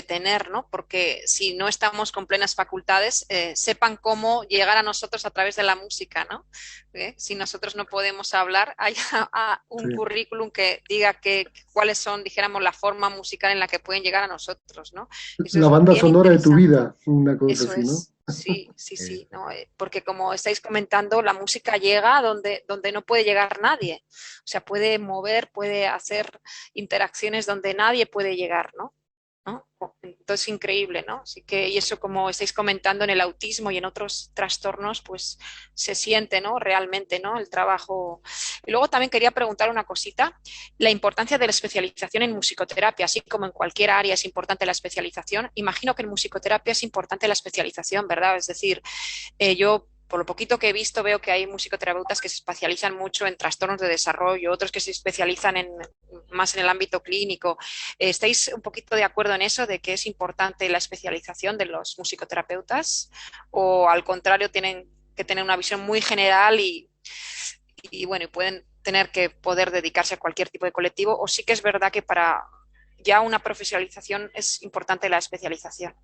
tener, ¿no? Porque si no estamos con plenas facultades, sepan cómo llegar a nosotros a través de la música, ¿no? Si nosotros no podemos hablar, hay un Sí. currículum que diga cuáles son, dijéramos, la forma musical en la que pueden llegar a nosotros, ¿no? Eso La es banda bien sonora de tu interesante. vida, una cosa Eso así, ¿no? es, sí, sí, sí, ¿no? Porque como estáis comentando, la música llega donde no puede llegar nadie. O sea, puede mover, puede hacer interacciones donde nadie puede llegar, ¿no? ¿No? Entonces, increíble, ¿no? Así que, y eso, como estáis comentando, en el autismo y en otros trastornos, pues se siente, ¿no? Realmente, ¿no? El trabajo. Y luego también quería preguntar una cosita, la importancia de la especialización en musicoterapia, así como en cualquier área es importante la especialización. Imagino que en musicoterapia es importante la especialización, ¿verdad? Es decir, yo por lo poquito que he visto, veo que hay musicoterapeutas que se especializan mucho en trastornos de desarrollo, otros que se especializan más en el ámbito clínico. ¿Estáis un poquito de acuerdo en eso, de que es importante la especialización de los musicoterapeutas? ¿O al contrario, tienen que tener una visión muy general y bueno, y pueden tener que poder dedicarse a cualquier tipo de colectivo? ¿O sí que es verdad que para ya una profesionalización es importante la especialización?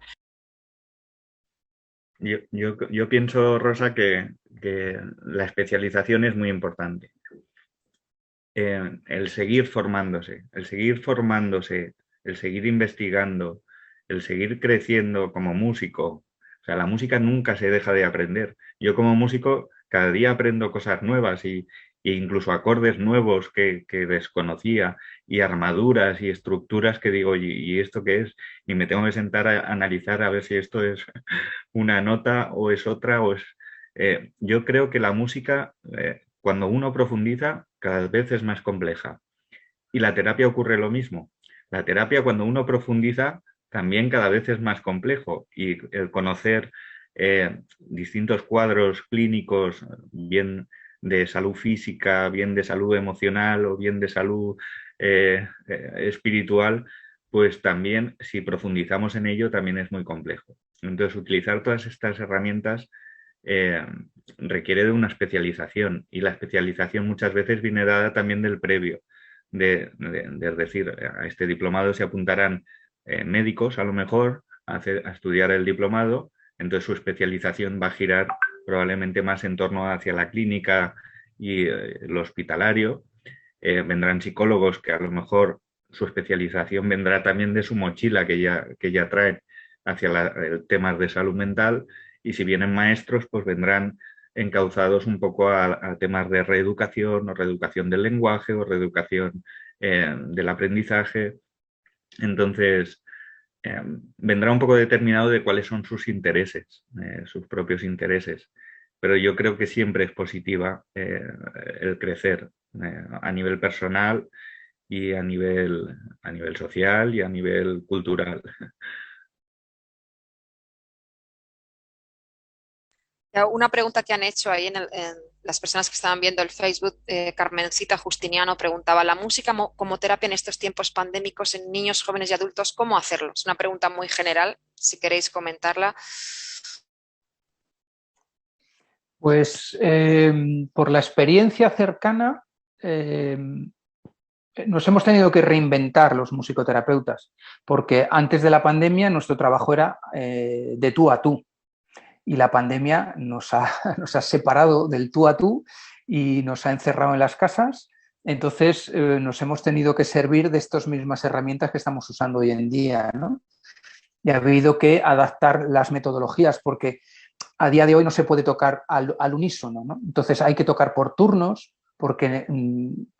Yo pienso, Rosa, que la especialización es muy importante. El seguir formándose, el seguir investigando, el seguir creciendo como músico. O sea, la música nunca se deja de aprender. Yo como músico cada día aprendo cosas nuevas e incluso acordes nuevos que desconocía y armaduras y estructuras que digo, ¿y esto qué es? Y me tengo que sentar a analizar a ver si esto es una nota o es otra. Yo creo que la música, cuando uno profundiza, cada vez es más compleja. Y la terapia ocurre lo mismo. La terapia, cuando uno profundiza, también cada vez es más complejo. Y el conocer distintos cuadros clínicos, bien de salud física, bien de salud emocional o bien de salud espiritual, pues también, si profundizamos en ello, también es muy complejo. Entonces, utilizar todas estas herramientas eh, requiere de una especialización, y la especialización muchas veces viene dada también del previo. Es decir, a este diplomado se apuntarán médicos a lo mejor a estudiar el diplomado, entonces su especialización va a girar probablemente más en torno hacia la clínica y lo hospitalario. Vendrán psicólogos que a lo mejor su especialización vendrá también de su mochila que ya traen hacia temas de salud mental, y si vienen maestros, pues vendrán encauzados un poco a temas de reeducación o reeducación del lenguaje o reeducación del aprendizaje. Entonces, vendrá un poco determinado de cuáles son sus intereses, sus propios intereses. Pero yo creo que siempre es positiva el crecer a nivel personal y a nivel social y a nivel cultural. Una pregunta que han hecho ahí en las personas que estaban viendo el Facebook, Carmencita Justiniano preguntaba, ¿la música como terapia en estos tiempos pandémicos en niños, jóvenes y adultos, cómo hacerlo? Es una pregunta muy general, si queréis comentarla. Pues por la experiencia cercana, nos hemos tenido que reinventar los musicoterapeutas, porque antes de la pandemia nuestro trabajo era de tú a tú, y la pandemia nos ha separado del tú a tú y nos ha encerrado en las casas. Entonces nos hemos tenido que servir de estas mismas herramientas que estamos usando hoy en día, ¿no? Y ha habido que adaptar las metodologías, porque a día de hoy no se puede tocar al unísono, ¿no? Entonces hay que tocar por turnos, porque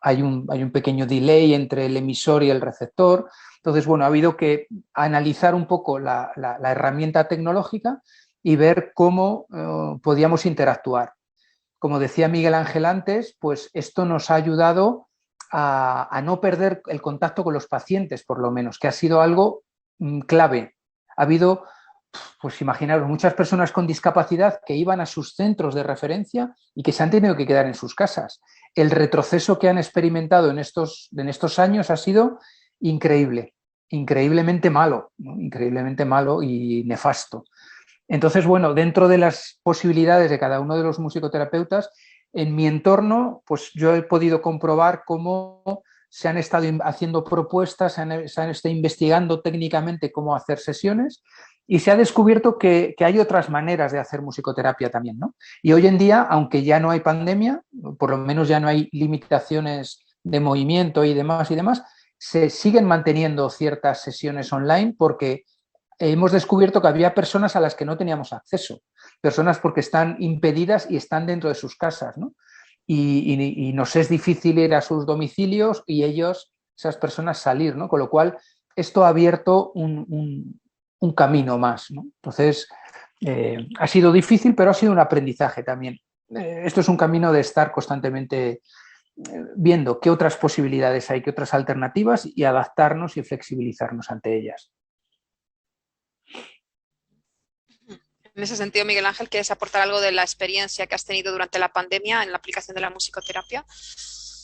hay un pequeño delay entre el emisor y el receptor. Entonces, bueno, ha habido que analizar un poco la herramienta tecnológica y ver cómo podíamos interactuar. Como decía Miguel Ángel antes, pues esto nos ha ayudado a no perder el contacto con los pacientes, por lo menos, que ha sido algo clave. Ha habido, pues imaginaros, muchas personas con discapacidad que iban a sus centros de referencia y que se han tenido que quedar en sus casas. El retroceso que han experimentado en estos años ha sido increíble, increíblemente malo, ¿no? Increíblemente malo y nefasto. Entonces, bueno, dentro de las posibilidades de cada uno de los musicoterapeutas, en mi entorno, pues yo he podido comprobar cómo se han estado haciendo propuestas, se han estado investigando técnicamente cómo hacer sesiones, y se ha descubierto que hay otras maneras de hacer musicoterapia también, ¿no? Y hoy en día, aunque ya no hay pandemia, por lo menos ya no hay limitaciones de movimiento y demás, se siguen manteniendo ciertas sesiones online porque hemos descubierto que había personas a las que no teníamos acceso, personas porque están impedidas y están dentro de sus casas, ¿no? Y nos es difícil ir a sus domicilios y ellos, esas personas, salir, ¿no? Con lo cual, esto ha abierto un camino más, ¿no? Entonces, ha sido difícil, pero ha sido un aprendizaje también. Esto es un camino de estar constantemente viendo qué otras posibilidades hay, qué otras alternativas, y adaptarnos y flexibilizarnos ante ellas. En ese sentido, Miguel Ángel, ¿quieres aportar algo de la experiencia que has tenido durante la pandemia en la aplicación de la musicoterapia?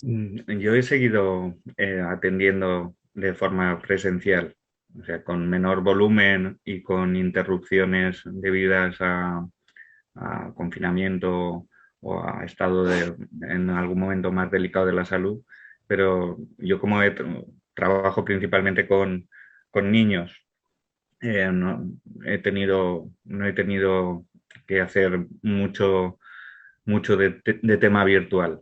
Yo he seguido atendiendo de forma presencial, o sea, con menor volumen y con interrupciones debidas a confinamiento o a estado en algún momento más delicado de la salud, pero yo como trabajo principalmente con niños, no he tenido que hacer mucho de tema virtual.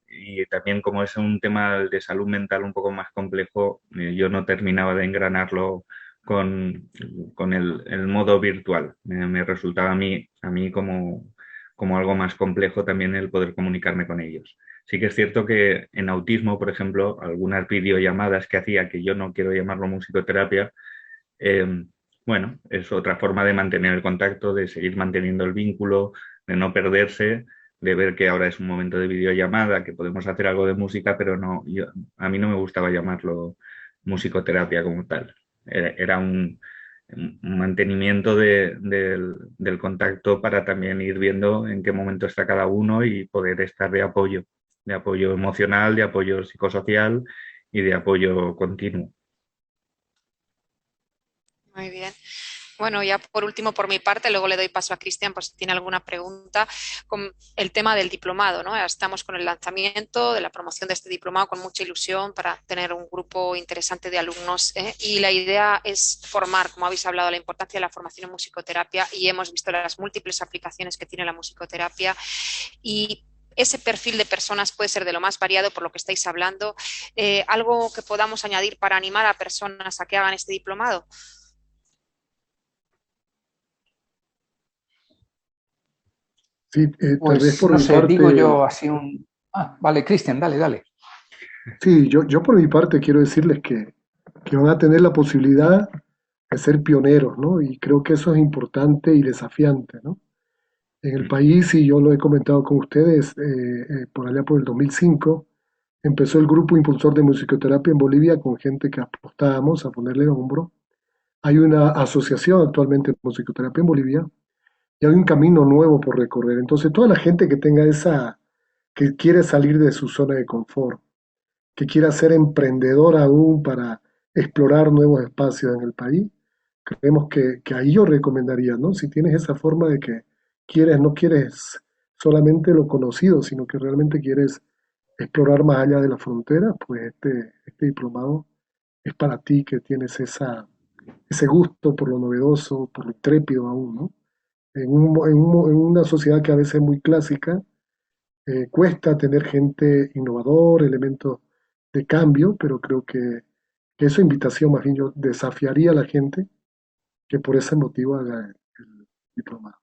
Y también, como es un tema de salud mental un poco más complejo, yo no terminaba de engranarlo con el modo virtual. Me resultaba a mí como algo más complejo también el poder comunicarme con ellos. Sí que es cierto que en autismo, por ejemplo, algunas videollamadas que hacía, que yo no quiero llamarlo musicoterapia, eh, bueno, es otra forma de mantener el contacto, de seguir manteniendo el vínculo, de no perderse, de ver que ahora es un momento de videollamada, que podemos hacer algo de música, pero no, a mí no me gustaba llamarlo musicoterapia como tal. Era un mantenimiento del contacto para también ir viendo en qué momento está cada uno y poder estar de apoyo emocional, de apoyo psicosocial y de apoyo continuo. Muy bien. Bueno, ya por último, por mi parte, luego le doy paso a Cristian por si tiene alguna pregunta, con el tema del diplomado, ¿no? Estamos con el lanzamiento de la promoción de este diplomado con mucha ilusión para tener un grupo interesante de alumnos, ¿eh? Y la idea es formar, como habéis hablado, la importancia de la formación en musicoterapia y hemos visto las múltiples aplicaciones que tiene la musicoterapia y ese perfil de personas puede ser de lo más variado por lo que estáis hablando. ¿Algo que podamos añadir para animar a personas a que hagan este diplomado? Sí, tal vez Pues por no mi sé, digo parte, yo así un... Ah, vale, Cristian, dale, dale. sí, yo por mi parte quiero decirles que van a tener la posibilidad de ser pioneros, ¿no? Y creo que eso es importante y desafiante, ¿no? En el país, y yo lo he comentado con ustedes, por allá por el 2005, empezó el grupo impulsor de musicoterapia en Bolivia con gente que apostábamos a ponerle hombro. Hay una asociación actualmente de musicoterapia en Bolivia y hay un camino nuevo por recorrer. Entonces, toda la gente que tenga que quiere salir de su zona de confort, que quiera ser emprendedor aún para explorar nuevos espacios en el país, creemos que ahí yo recomendaría, ¿no? Si tienes esa forma de que no quieres solamente lo conocido, sino que realmente quieres explorar más allá de la frontera, pues este diplomado es para ti que tienes ese gusto por lo novedoso, por lo intrépido aún, ¿no? En una sociedad que a veces es muy clásica, cuesta tener gente innovador, elementos de cambio, pero creo que esa invitación más bien yo desafiaría a la gente que por ese motivo haga el diplomado.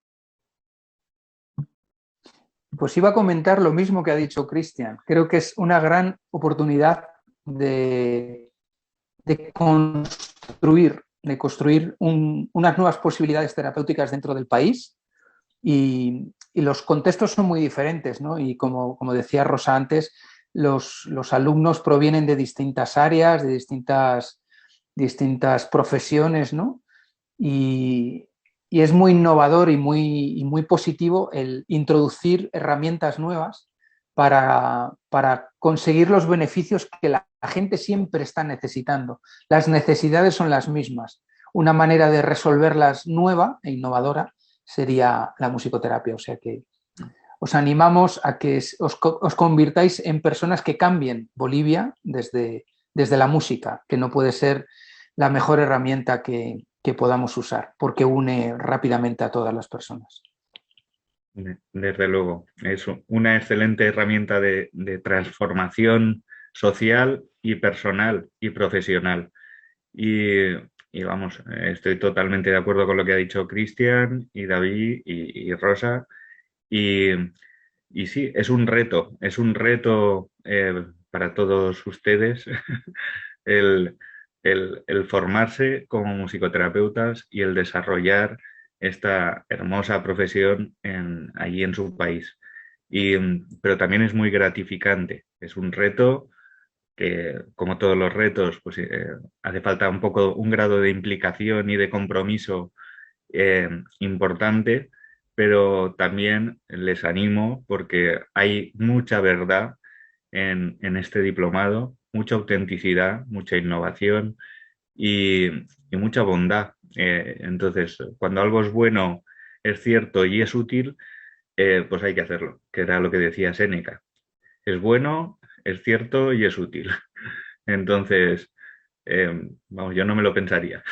Pues iba a comentar lo mismo que ha dicho Cristian. Creo que es una gran oportunidad de construir unas nuevas posibilidades terapéuticas dentro del país y los contextos son muy diferentes, ¿no? Y como decía Rosa antes, los alumnos provienen de distintas áreas, de distintas profesiones, ¿no? Y es muy innovador y muy positivo el introducir herramientas nuevas para conseguir los beneficios que la gente siempre está necesitando. Las necesidades son las mismas. Una manera de resolverlas nueva e innovadora sería la musicoterapia. O sea que os animamos a que os convirtáis en personas que cambien Bolivia desde la música, que no puede ser la mejor herramienta que podamos usar, porque une rápidamente a todas las personas. Desde luego, es una excelente herramienta de transformación social y personal y profesional. Y vamos, estoy totalmente de acuerdo con lo que ha dicho Cristian y David y Rosa. Y, y sí, es un reto para todos ustedes el, el formarse como musicoterapeutas y el desarrollar esta hermosa profesión allí en su país. Pero también es muy gratificante, es un reto que, como todos los retos, pues hace falta un grado de implicación y de compromiso importante, pero también les animo porque hay mucha verdad en este diplomado, mucha autenticidad, mucha innovación y, y mucha bondad. Entonces, cuando algo es bueno, es cierto y es útil, pues hay que hacerlo, que era lo que decía Séneca. Es bueno, es cierto y es útil. Entonces, vamos, yo no me lo pensaría.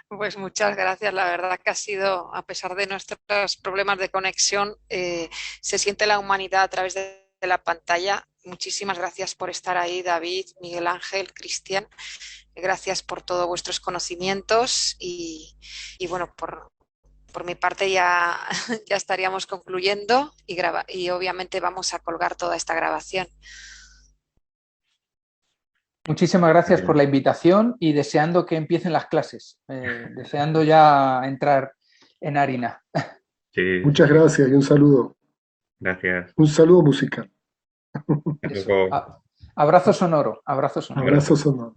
Pues muchas gracias. La verdad que ha sido, a pesar de nuestros problemas de conexión, se siente la humanidad a través de la pantalla. Muchísimas gracias por estar ahí, David, Miguel Ángel, Cristian. Gracias por todos vuestros conocimientos y bueno, por mi parte ya, ya estaríamos concluyendo y obviamente vamos a colgar toda esta grabación. Muchísimas gracias por la invitación y deseando que empiecen las clases, deseando ya entrar en harina. Sí, Muchas gracias y un saludo. gracias. Un saludo musical. Eso. Abrazo sonoro, abrazo sonoro. Abrazo sonoro.